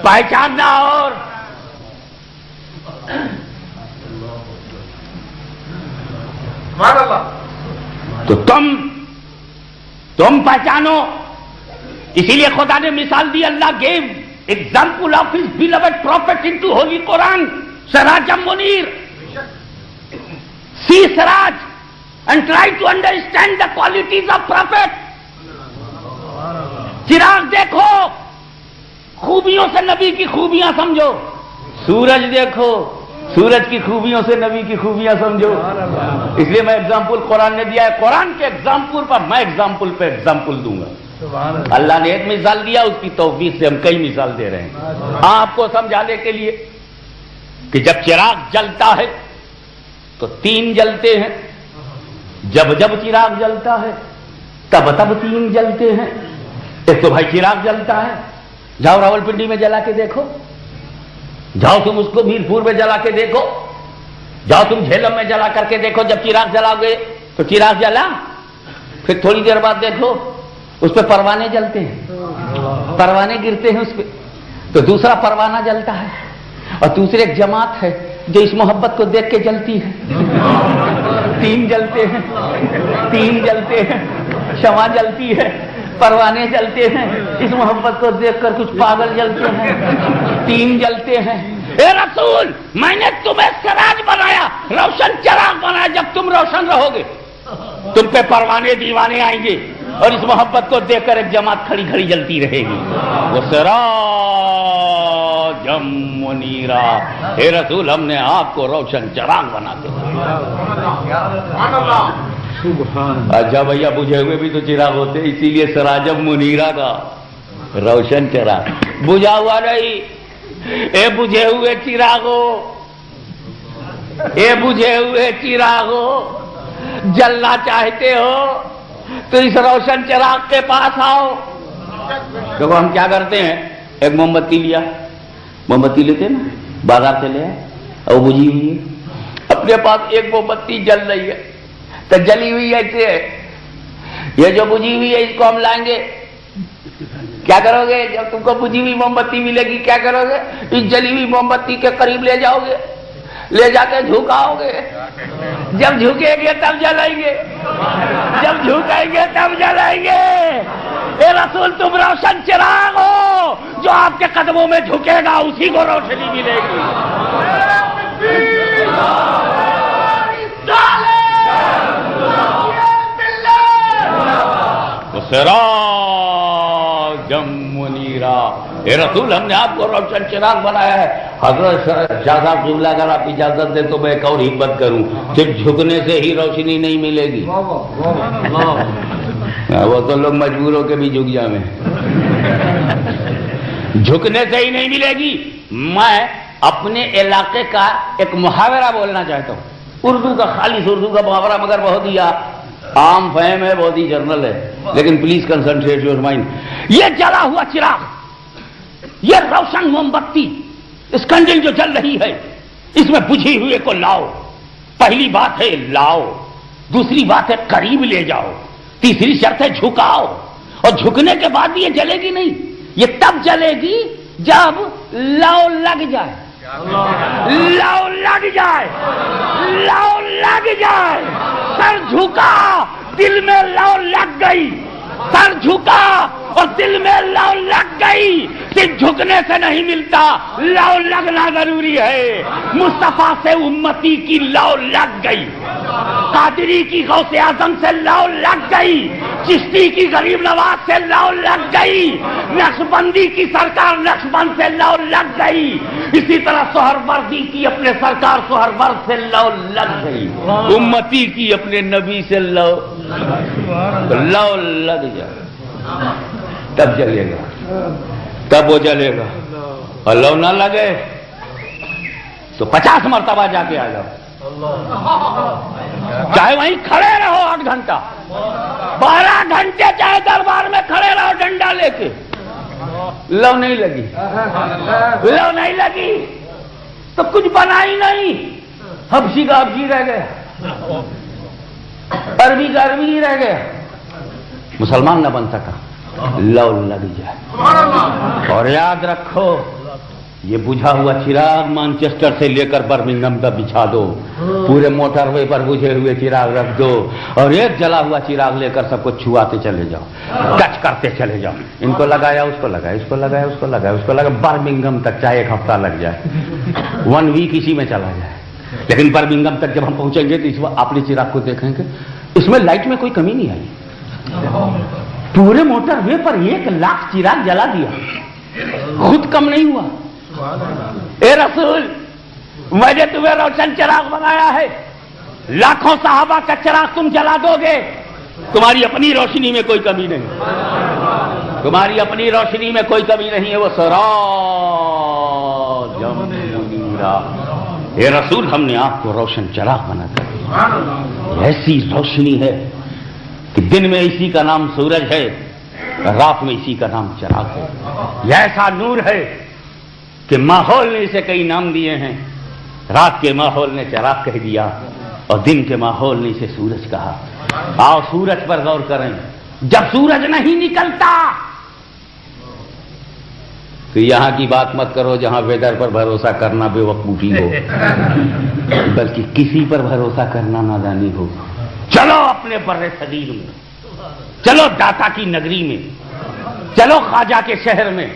پہچاننا اور. تو تم پہچانو. اسی لیے خدا نے مثال دی, Allah gave example of his beloved prophet into holy Quran, سراجم منیر. سی سراج and try to understand the qualities of prophet. چراغ دیکھو, خوبیوں سے نبی کی خوبیاں سمجھو. سورج دیکھو, سورج کی خوبیوں سے نبی کی خوبیاں سمجھو. اس لیے میں ایگزامپل قرآن نے دیا ہے, قرآن کے ایگزامپل پر میں ایگزامپل پہ ایگزامپل دوں گا. اللہ نے ایک مثال دیا, اس کی توفیق سے ہم کئی مثال دے رہے ہیں آپ کو سمجھانے کے لیے کہ جب چراغ جلتا ہے تو تین جلتے ہیں, جب جب چراغ جلتا ہے تب تب تین جلتے ہیں. ایک تو بھائی چراغ جلتا ہے, جاؤ راول پنڈی میں جلا کے دیکھو, جاؤ تم اس کو میرپور میں جلا کے دیکھو, جاؤ تم جھیلم میں جلا کر کے دیکھو. جب چراغ جلاؤ گے تو چراغ جلا, پھر تھوڑی دیر بعد دیکھو اس پہ پروانے جلتے ہیں, پروانے گرتے ہیں اس پہ, تو دوسرا پروانہ جلتا ہے. اور دوسری ایک جماعت ہے جو اس محبت کو دیکھ کے جلتی ہے. تین جلتے ہیں, تین جلتے ہیں, شمع جلتی ہے, پروانے جلتے ہیں, اس محبت کو دیکھ کر کچھ پاگل جلتے ہیں. تین جلتے ہیں. اے رسول, میں نے تمہیں سراج بنایا, روشن چراغ بنایا. جب تم روشن رہو گے تم پہ پروانے دیوانے آئیں گے, اور اس محبت کو دیکھ کر ایک جماعت کھڑی کھڑی جلتی رہے گی. وہ سراجم منیرا, اے رسول ہم نے آپ کو روشن چراغ بنا کے. اچھا بھیا, بجھے ہوئے بھی تو چراغ ہوتے, اسی لیے سراجم منیرا کا روشن چراغ. بجھا ہوا نہیں, اے بجھے ہوئے چراغو, اے بجھے ہوئے چراغو, جلنا چاہتے ہو تو اس روشن چراغ کے پاس آؤ. دیکھو ہم کیا کرتے ہیں, ایک موم بتی لیا, موم بتی لیتے ہیں نا, بازار سے لے آئے, اور بجھی ہوئی ہے, اپنے پاس ایک موم بتی جل رہی ہے, تو جلی ہوئی ایسے ہے, یہ جو بجھی ہوئی ہے اس کو ہم لائیں گے, کیا کرو گے جب تم کو بجھی ہوئی موم بتی ملے گی؟ کیا کرو گے؟ اس جلی ہوئی موم بتی کے قریب لے جاؤ گے، لے جا کے جھکاؤ گے، جب جھکیں گے تب جلائیں گے، جب جھکائیں گے تب جلائیں گے۔ اے رسول تم روشن چراغ ہو، جو آپ کے قدموں میں جھکے گا اسی کو روشنی ملے گی۔ سراجم منیرا، اے رسول ہم نے آپ کو روشن چراغ بنایا ہے۔ حضرت شاہ صاحب قبلہ اگر آپ اجازت دیں تو میں ایک اور ہمت کروں، صرف جھکنے سے ہی روشنی نہیں ملے گی، وہ تو لوگ مجبور ہو کے بھی جھک جائیں، جھکنے سے ہی نہیں ملے گی۔ میں اپنے علاقے کا ایک محاورہ بولنا چاہتا ہوں، اردو کا، خالص اردو کا محاورہ، مگر بہت ہی عام فہم ہے، بہت ہی جنرل ہے، لیکن پلیز کنسنٹریٹ یور مائنڈ۔ یہ جلا ہوا چراغ، یہ روشن موم بتی، اس کینڈل جو جل رہی ہے، اس میں بجھی ہوئے کو لاؤ۔ پہلی بات ہے لاؤ، دوسری بات ہے قریب لے جاؤ، تیسری شرط ہے جھکاؤ، اور جھکنے کے بعد بھی یہ جلے گی نہیں، یہ تب جلے گی جب لو لگ جائے، لو لگ جائے، لو لگ جائے۔ سر جھکا، دل میں لو لگ گئی، سر جھکا اور دل میں لو لگ گئی۔ صرف جھکنے سے نہیں ملتا، لو لگنا ضروری ہے۔ مصطفیٰ سے امتی کی لو لگ گئی، قادری کی غوث اعظم سے لو لگ گئی، چشتی کی غریب نواز سے لو لگ گئی، نقشبندی کی سرکار نقشبند سے لو لگ گئی، اسی طرح سہروردی کی اپنے سرکار سہرورد سے لو لگ گئی، امتی کی اپنے نبی سے لو لگ جائے، تب جلے گا، تب وہ جلے گا۔ اور لو نہ لگے تو 50 مرتبہ جا کے آ جاؤ، چاہے وہیں کھڑے رہو 8 گھنٹہ، 12 گھنٹے چاہے دربار میں کھڑے رہو ڈنڈا لے کے، لو نہیں لگی، لو نہیں لگی تو کچھ بنا ہی نہیں۔ حبشی کا حبشی رہ گیا، عربی کا عربی ہی رہ گیا، مسلمان نہ بن سکا۔ لو لگ جائے، اور یاد رکھو یہ بجھا ہوا چراغ مانچسٹر سے لے کر برمنگھم تک بچھا دو، پورے موٹر وے پر بجھے ہوئے چراغ رکھ دو، اور ایک جلا ہوا چراغ لے کر سب کو چھواتے چلے جاؤ، ٹچ کرتے چلے جاؤ، ان کو لگایا اس کو لگایا، اس کو لگایا اس کو لگایا، اس کو لگایا، برمنگھم تک چاہے 1 ہفتہ لگ جائے، 1 ویک اسی میں چلا جائے، لیکن برمنگھم تک جب ہم پہنچیں گے تو اس وقت اپنے چراغ کو دیکھیں گے، اس میں لائٹ میں کوئی کمی نہیں آئی، پورے موٹر وے پر 1 لاکھ چراغ جلا دیا، خود کم نہیں ہوا۔ اے رسول میں نے تمہیں روشن چراغ بنایا ہے، لاکھوں صحابہ کا چراغ تم جلا دو گے، تمہاری اپنی روشنی میں کوئی کمی نہیں، تمہاری اپنی روشنی میں کوئی کمی نہیں ہے، وہ سراجم منیرا۔ اے رسول ہم نے آپ کو روشن چراغ بنا کر دیا، ایسی روشنی ہے کہ دن میں اسی کا نام سورج ہے، رات میں اسی کا نام چراغ ہے، یہ ایسا نور ہے کہ ماحول نے اسے کئی نام دیے ہیں، رات کے ماحول نے چراغ کہہ دیا اور دن کے ماحول نے اسے سورج کہا۔ آؤ سورج پر غور کریں، جب سورج نہیں نکلتا تو یہاں کی بات مت کرو جہاں ویدر پر بھروسہ کرنا بے وقوفی ہو، بلکہ کسی پر بھروسہ کرنا نادانی ہو۔ چلو اپنے بر صغیر میں، چلو داتا کی نگری میں، چلو خواجہ کے شہر میں،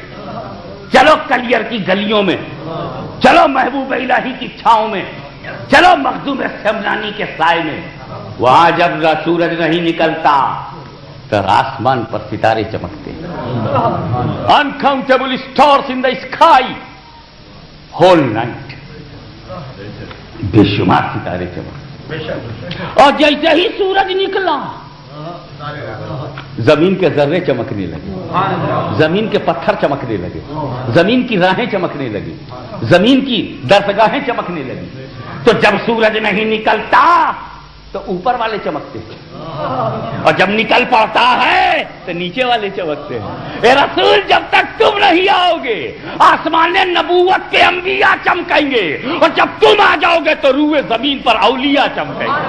چلو کلیر کی گلیوں میں، چلو محبوب الہی کی چھاؤں میں، چلو مخدوم سمنانی کے سائے میں، وہاں جب سورج نہیں نکلتا تو آسمان پر ستارے چمکتے، uncountable stars in the sky whole night, بے شمار ستارے چمکتے، اور جیسے ہی سورج نکلا زمین کے ذرے چمکنے لگے، زمین کے پتھر چمکنے لگے، زمین کی راہیں چمکنے لگی، زمین کی درسگاہیں چمکنے لگی۔ تو جب سورج نہیں نکلتا تو اوپر والے چمکتے ہیں، اور جب نکل پڑتا ہے تو نیچے والے چمکتے ہیں۔ اے رسول جب تک تم نہیں آؤ گے آسمان نبوت کے انبیاء چمکیں گے، اور جب تم آ جاؤ گے تو روئے زمین پر اولیاء چمکیں گے۔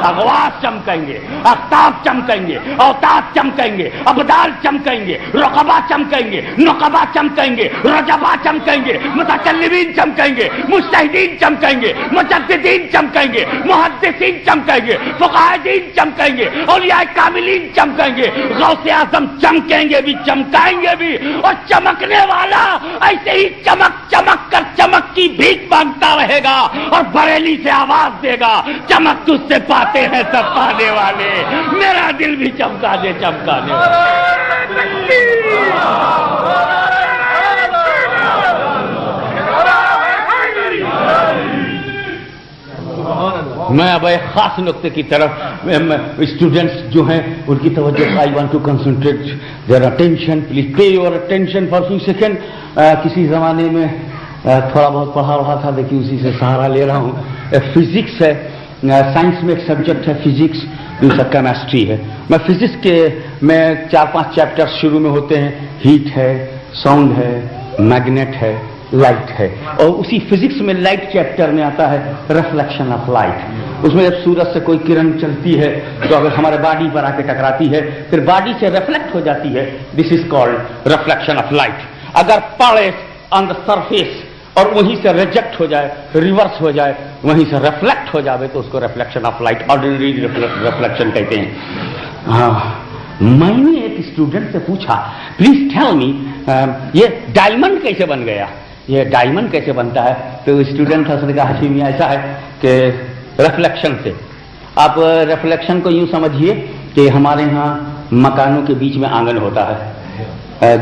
اغواس چمکیں گے، آفتاب چمکیں گے، اوتاد چمکیں گے، ابدال چمکیں گے، رقبہ چمکیں گے، نقبہ چمکیں گے، رجبہ چمکیں گے، متکلمین چمکیں گے، مجتہدین چمکیں گے، مجددین چمکیں گے، محدثین چمکیں گے، فقہاء دین چمکیں گے، اولیاء کاملین چمکیں گے، غوث اعظم چمکیں گے بھی، چمکائیں گے بھی، اور چمکنے والا ایسے ہی چمک چمک کر چمک کی بھیک مانگتا رہے گا اور بریلی سے آواز دے گا، چمک تجھ سے پاتے ہیں سب پانے والے، میرا دل بھی چمکا دے چمکا دے۔ میں اب ایک خاص نقطے کی طرف اسٹوڈنٹس جو ہیں ان کی توجہ، I want to concentrate their attention, please pay your attention for few second. کسی زمانے میں تھوڑا بہت پڑھا رہا تھا لیکن اسی سے سہارا لے رہا ہوں۔ فزکس ہے، سائنس میں ایک سبجیکٹ ہے فزکس، دوسرا کیمسٹری ہے۔ میں فزکس کے میں 4-5 چیپٹر شروع میں ہوتے ہیں، ہیٹ ہے، ساؤنڈ ہے، میگنیٹ ہے، لائٹ ہے، اور اسی فزکس میں لائٹ چیپٹر میں آتا ہے ریفلیکشن آف لائٹ۔ اس میں جب سورج سے کوئی کرن چلتی ہے تو اگر ہمارے باڈی پر آ کے ٹکراتی ہے پھر باڈی سے ریفلیکٹ ہو جاتی ہے، this is called reflection of light. اگر پڑے آن دا سرفیس اور وہیں سے ریجیکٹ ہو جائے، ریورس ہو جائے، وہیں سے ریفلیکٹ ہو جائے تو اس کو reflection of light, ordinary reflection کہتے ہیں۔ میں نے ایک اسٹوڈنٹ سے پوچھا، پلیز ٹیل می یہ ڈائمنڈ کیسے بن گیا، یہ ڈائمنڈ کیسے بنتا ہے؟ تو اسٹوڈنٹ نے کہا ہاشمی ایسا ہے کہ ریفلیکشن سے۔ آپ ریفلیکشن کو یوں سمجھیے کہ ہمارے ہاں مکانوں کے بیچ میں آنگن ہوتا ہے،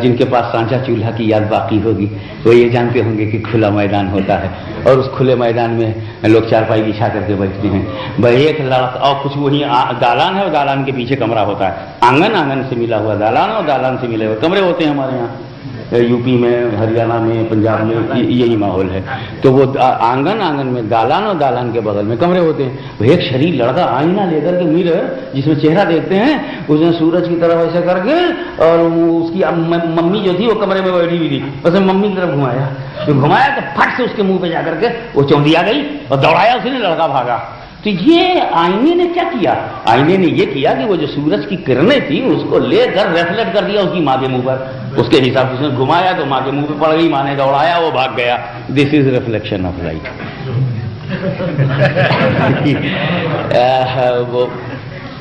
جن کے پاس سانچا چولہا کی یاد باقی ہوگی وہ یہ جانتے ہوں گے کہ کھلا میدان ہوتا ہے، اور اس کھلے میدان میں لوگ چارپائی بچھا کر کے بیٹھتے ہیں۔ بھائی ایک لڑکا اور کچھ وہی دالان ہے اور دالان کے پیچھے کمرہ ہوتا ہے، آنگن آنگن سے ملا ہوا دالان اور دالان سے ملے ہوئے کمرے ہوتے ہیں ہمارے یہاں، یو پی میں، ہریانہ میں، پنجاب میں یہی ماحول ہے۔ تو وہ آنگن آنگن میں دالان اور دالان کے بغل میں کمرے ہوتے ہیں۔ وہ ایک شریف لڑکا آئینہ لے کر کے مرر جس میں چہرہ دیکھتے ہیں، اس نے سورج کی طرف ایسے کر کے، اور اس کی ممی جو تھی وہ کمرے میں بیٹھی ہوئی تھی، اس نے ممی کی طرف گھمایا، تو گھمایا تو پھٹ سے اس کے منہ پہ جا کر کے وہ چوندی آ گئی اور دوڑایا اس نے، لڑکا بھاگا۔ تو یہ آئینے نے کیا کیا؟ آئینے نے یہ کیا کہ وہ جو سورج کی کرنیں تھی اس کو لے کر ریفلیکٹ کر دیا اس کی ماں کے منہ پر، اس کے حساب سے اس نے گھمایا تو ماں کے منہ پہ پڑ گئی، ماں نے دوڑایا، وہ بھاگ گیا۔ دس از ریفلیکشن آف لائٹ۔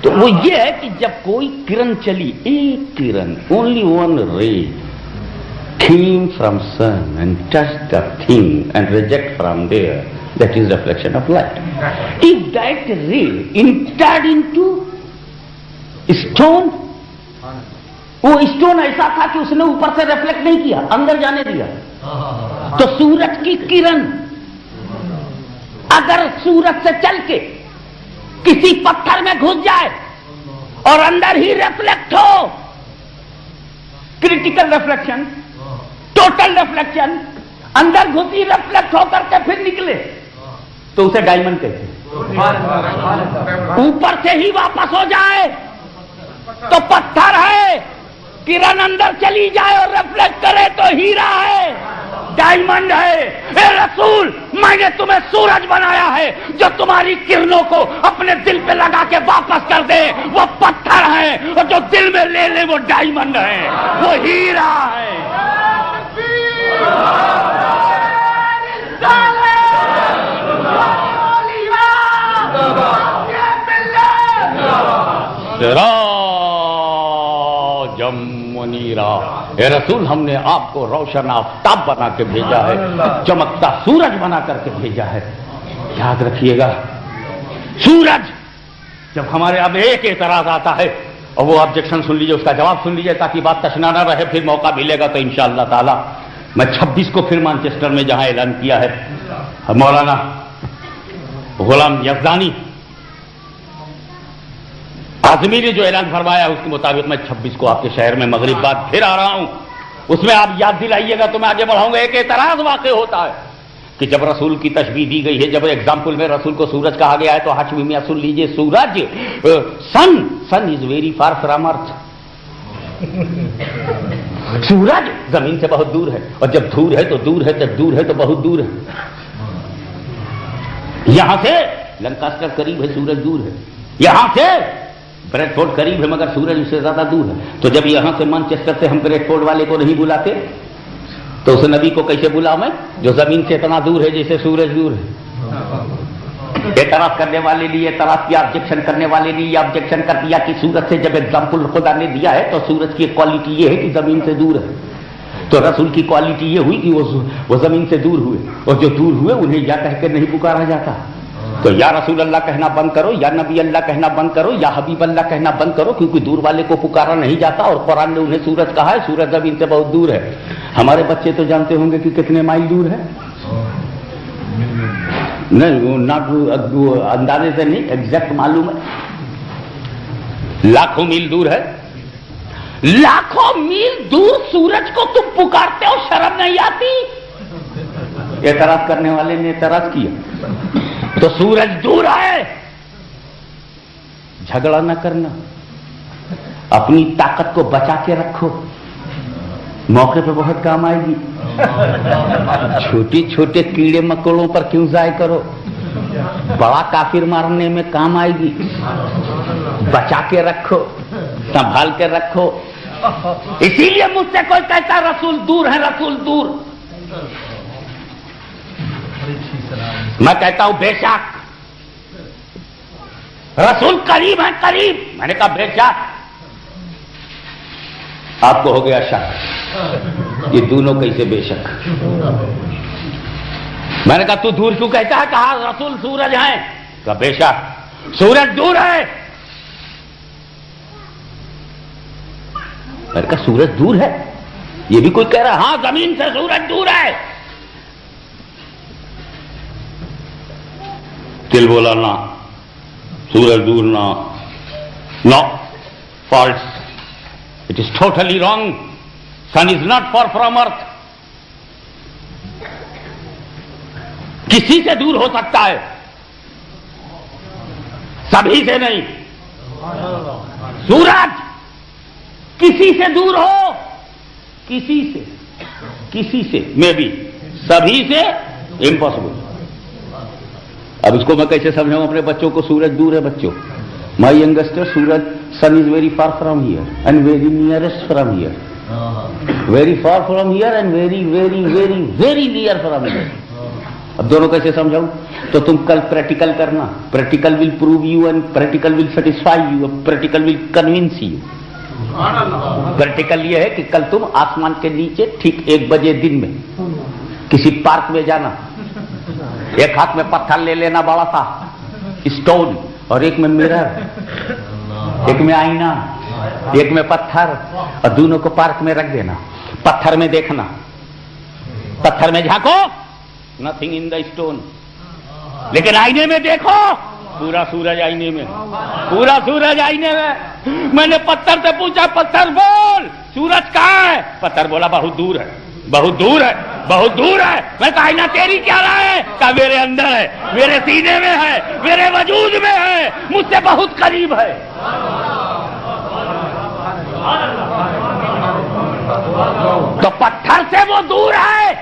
تو وہ یہ ہے کہ جب کوئی کرن چلی، ایک کرن، اونلی ون رے came from sun and touched the thing and reject from there, that is reflection of light. If that ray entered into stone, وہ اسٹون ایسا تھا کہ اس نے اوپر سے ریفلیکٹ نہیں کیا، اندر جانے دیا، تو سورج کی کرن اگر سورج سے چل کے کسی پتھر میں گھس جائے اور اندر ہی ریفلیکٹ ہو، کریٹیکل ریفلیکشن، ٹوٹل ریفلیکشن، اندر گھسی ریفلیکٹ ہو کر کے پھر نکلے تو اسے ڈائمنڈ کہتے ہیں۔ اوپر سے ہی واپس ہو جائے تو پتھر ہے، کرن اندر چلی جائے اور ریفلیکٹ کرے تو ہیرا ہے، ڈائمنڈ ہے۔ اے رسول، میں نے تمہیں سورج بنایا ہے جو تمہاری کرنوں کو اپنے دل پہ لگا کے واپس کر دے، وہ پتھر ہے، اور جو دل میں لے لے وہ ڈائمنڈ ہے، وہ ہیرا ہے۔ سراجم منیرا، اے رسول ہم نے آپ کو روشن آفتاب بنا کے بھیجا ہے، چمکتا سورج بنا کر کے بھیجا ہے۔ یاد رکھیے گا، سورج جب ہمارے اب ایک اعتراض آتا ہے اور وہ آبجیکشن سن لیجیے، اس کا جواب سن لیجیے تاکہ بات تشنا نہ رہے، پھر موقع ملے گا تو انشاءاللہ تعالی میں 26 کو پھر مانچسٹر میں جہاں اعلان کیا ہے مولانا غلام یزدانی اعظمی نے جو اعلان فرمایا اس کے مطابق میں 26 کو آپ کے شہر میں مغرب بعد پھر آ رہا ہوں، اس میں آپ یاد دلائیے گا تو میں آگے بڑھاؤں گا۔ ایک اعتراض واقع ہوتا ہے کہ جب رسول کی تشبیہ دی گئی ہے، جب ایگزامپل میں رسول کو سورج کہا گیا ہے تو ہاشمی میاں سن لیجئے، سورج سن از ویری فار فرام ارتھ، سورج زمین سے بہت دور ہے، اور جب دور ہے تو دور ہے، جب دور ہے تو بہت دور ہے۔ یہاں سے لنکاسٹر قریب ہے، سورج دور ہے، یہاں سے بریڈ فورڈ قریب ہے مگر سورج اس سے زیادہ دور ہے. تو جب یہاں سے مانچسٹر سے ہم بریڈ فورڈ والے کو نہیں بلاتے تو اس نبی کو کیسے بلاؤں میں جو زمین سے اتنا دور ہے جیسے سورج دور ہے؟ اعتراض کرنے والے لیے اعتراض کیا, آبجیکشن کرنے والے لیے یہ آبجیکشن کر دیا کہ سورج سے جب ایگزامپل خدا نے دیا ہے تو سورج کی کوالٹی یہ ہے کہ زمین سے دور ہے. تو رسول کی کوالٹی یہ ہوئی کہ وہ زمین سے دور ہوئے, اور جو دور ہوئے انہیں یا کہہ کے نہیں پکارا جاتا. تو یا رسول اللہ کہنا بند کرو, یا نبی اللہ کہنا بند کرو, یا حبیب اللہ کہنا بند کرو, کیونکہ دور والے کو پکارا نہیں جاتا. اور قرآن نے انہیں سورج کہا ہے, سورج زمین سے بہت دور ہے. ہمارے بچے تو جانتے ہوں گے کہ کتنے مائل دور ہے. نہیں, اندازے سے نہیں, ایگزیکٹ معلوم ہے, لاکھوں میل دور ہے. لاکھوں میل دور سورج کو تم پکارتے ہو, شرم نہیں آتی؟ اعتراض کرنے والے نے اعتراض کیا تو سورج دور ہے. جھگڑا نہ کرنا, اپنی طاقت کو بچا کے رکھو, موقع پہ بہت کام آئے گی. چھوٹے چھوٹے کیڑے مکوڑوں پر کیوں ضائع کرو, بڑا کافر مارنے میں کام آئے گی. بچا کے رکھو, سنبھال کے رکھو. اسی لیے مجھ سے کوئی کہتا رسول دور ہے, رسول دور, میں کہتا ہوں بے شک رسول قریب ہے, قریب. میں نے کہا بے شک. آپ کو ہو گیا شک, یہ دونوں کیسے بے شک؟ میں نے کہا تو دور کیوں کہتا ہے؟ کہا رسول سورج ہے. کہا بے شک سورج دور ہے. میں نے کہا سورج دور ہے؟ یہ بھی کوئی کہہ رہا ہے ہاں زمین سے سورج دور ہے. دل بولا نا, سورج دور نہ, نو, false. It is totally wrong. Sun is not far from earth. کسی سے دور ہو سکتا ہے, سبھی سے نہیں. سورج کسی سے دور ہو, کسی سے میں بھی, سبھی سے امپاسبل. اب اس کو میں کیسے سمجھاؤں اپنے بچوں کو؟ سورج دور ہے بچوں. مائی ینگسٹر, سورج, sun is very far from here and very nearest from here. Very far from here and very very very very near from here. اب دونوں کیسے سمجھاؤں؟ تو تم کل پریکٹیکل کرنا. Practical will prove you and practical will satisfy you, practical will convince you. Practical یہ ہے کہ کل تم آسمان کے نیچے ٹھیک 1 بجے دن میں کسی پارک میں جانا, ایک ہاتھ میں پتھر لے لینا بڑا سا اسٹون, اور ایک میں مرر, ایک میں آئینہ, ایک میں پتھر, اور دونوں کو پارک میں رکھ دینا. پتھر میں دیکھنا, پتھر میں جھانکو, نتھنگ ان دا اسٹون. لیکن آئینے میں دیکھو, پورا سورج آئینے میں, پورا سورج آئینے میں. میں نے پتھر سے پوچھا, پتھر بول سورج کہاں ہے؟ پتھر بولا بہت دور ہے, بہت دور ہے, بہت دور ہے. میں کہا آئینہ تیری کیا رہا ہے؟ کہا میرے اندر ہے, میرے سینے میں ہے, میرے وجود میں ہے, مجھ سے بہت قریب ہے. تو پتھر سے وہ دور ہے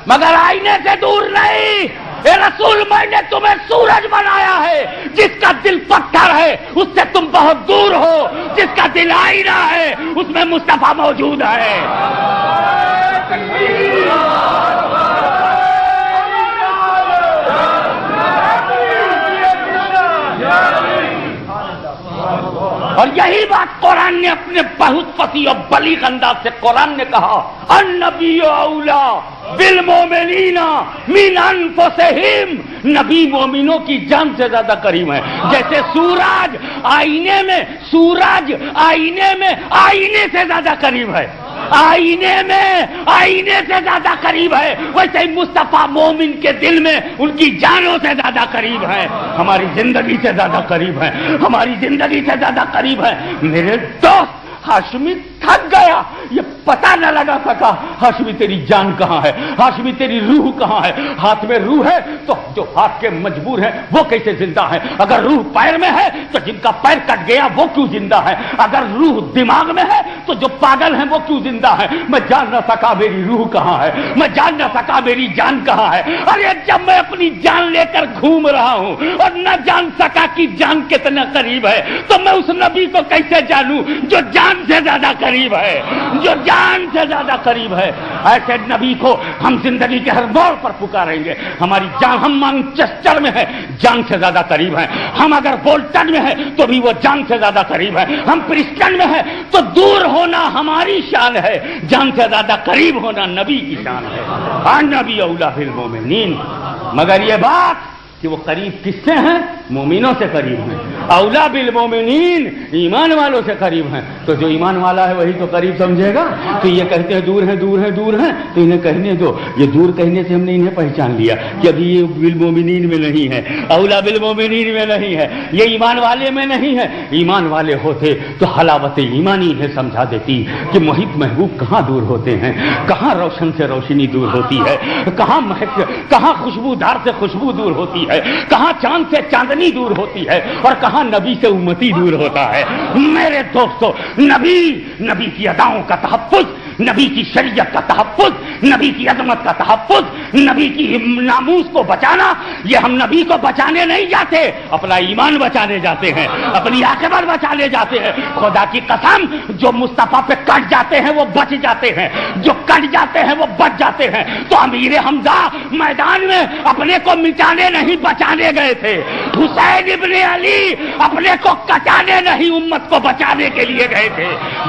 مگر آئینے سے دور نہیں. اے رسول, میں نے تمہیں سورج بنایا ہے. جس کا دل پتھر ہے اس سے تم بہت دور ہو, جس کا دل آئینہ ہے اس میں مصطفیٰ موجود ہے. اور یہی بات قرآن نے اپنے بہت فصیح اور بلیغ انداز سے قرآن نے کہا, النبی اولا بالمؤمنین من انفسہم. نبی مومنوں کی جان سے زیادہ قریب ہے. جیسے سورج آئینے میں, سورج آئینے میں آئینے سے زیادہ قریب ہے, آئینے میں آئینے سے زیادہ قریب ہے, ویسے ہی مصطفیٰ مومن کے دل میں ان کی جانوں سے زیادہ قریب ہے, ہماری زندگی سے زیادہ قریب ہے, ہماری زندگی سے زیادہ قریب ہے. میرے دوست ہاشمی تھک گیا, یہ پتہ نہ لگا سکا ہاشمی تیری جان کہاں ہے, ہاشمی تیری روح کہاں ہے. ہاتھ میں روح ہے تو جو ہاتھ کے مجبور ہیں وہ کیسے زندہ ہے؟ اگر روح پیر میں ہے تو جن کا پیر کٹ گیا وہ کیوں زندہ ہے؟ اگر روح دماغ میں ہے تو جو پاگل ہیں وہ کیوں زندہ ہے؟ میں جان نہ سکا میری روح کہاں ہے, میں جان نہ سکا میری جان کہاں ہے. ارے جب میں اپنی جان لے کر گھوم رہا ہوں اور نہ جان سکا کی جان کتنا قریب ہے تو میں اس نبی کو کیسے جانوں جو جان سے زیادہ قریب ہے، جو جان سے زیادہ قریب ہے۔ ایسے نبی کو ہم زندگی کے ہر موڑ پر پکاریں گے۔ ہماری جان، ہم مانچسٹر میں ہے، جان سے زیادہ قریب ہیں۔ ہم اگر بولٹن میں ہیں تو بھی وہ جان سے زیادہ قریب ہے۔ ہم پرسٹن میں ہیں تو دور ہونا ہماری شان ہے، جان سے زیادہ قریب ہونا نبی کی شان ہے۔ نبی اولا بالمومنین، مگر یہ بات کہ وہ قریب کس سے ہیں؟ مومنوں سے قریب ہیں۔ اولا بالمومنین، ایمان والوں سے قریب ہیں۔ تو جو ایمان والا ہے وہی تو قریب سمجھے گا۔ تو یہ کہتے ہیں دور ہیں دور ہیں دور ہیں، تو انہیں کہنے دو، یہ دور کہنے سے ہم نے انہیں پہچان لیا کہ ابھی یہ بالمومنین میں نہیں ہے، اولا بالمومنین میں نہیں ہے، یہ ایمان والے میں نہیں ہے۔ ایمان والے ہوتے تو حلاوت ایمانی انہیں سمجھا دیتی کہ محب محبوب کہاں دور ہوتے ہیں، کہاں روشن سے روشنی دور ہوتی ہے، کہاں خوشبودار سے خوشبو دور ہوتی ہے، کہاں چاند سے چاندنی دور ہوتی ہے، اور کہاں نبی سے امتی دور ہوتا ہے۔ میرے دوستو، نبی کی اداؤں کا تحفظ، نبی کی شریعت کا تحفظ، نبی کی عظمت کا تحفظ، نبی کی ناموس کو بچانا، یہ ہم نبی کو بچانے نہیں جاتے، اپنا ایمان بچانے جاتے ہیں، اپنی عاقبت بچانے جاتے ہیں۔ خدا کی قسم، جو مصطفیٰ پہ کٹ جاتے ہیں وہ بچ جاتے ہیں، جو کٹ جاتے ہیں وہ بچ جاتے ہیں۔ تو امیر حمزہ میدان میں اپنے کو مٹانے نہیں بچانے گئے تھے، حسین ابن علی اپنے کو کٹانے نہیں امت کو بچانے کے لیے گئے تھے۔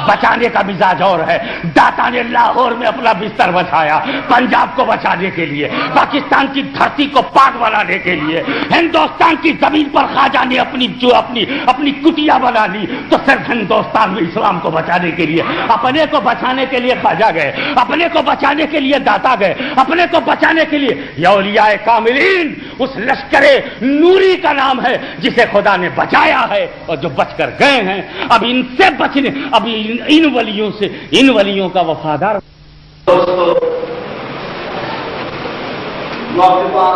بچانے کا مزاج اور ہے۔ داتا نے لاہور میں اپنا بستر بچایا پنجاب کو بچانے کے لیے، پاکستان کی دھرتی کو پاک بنانے کے لیے، ہندوستان کی زمین پر خواجہ نے اپنی کٹیا بنا لی، تو صرف ہندوستان میں اسلام کو بچانے کے لیے، اپنے کو بچانے کے لیے خواجہ گئے، اپنے کو بچانے کے لیے داتا گئے، اپنے کو بچانے کے لیے یہ اولیاء کاملین، اس لشکر نوری کا نام ہے جسے خدا نے بچایا ہے اور جو بچ کر گئے ہیں۔ اب ان سے بچنے، اب ان ولیوں سے، ان ولیوں کا وفادار دوستو، موقع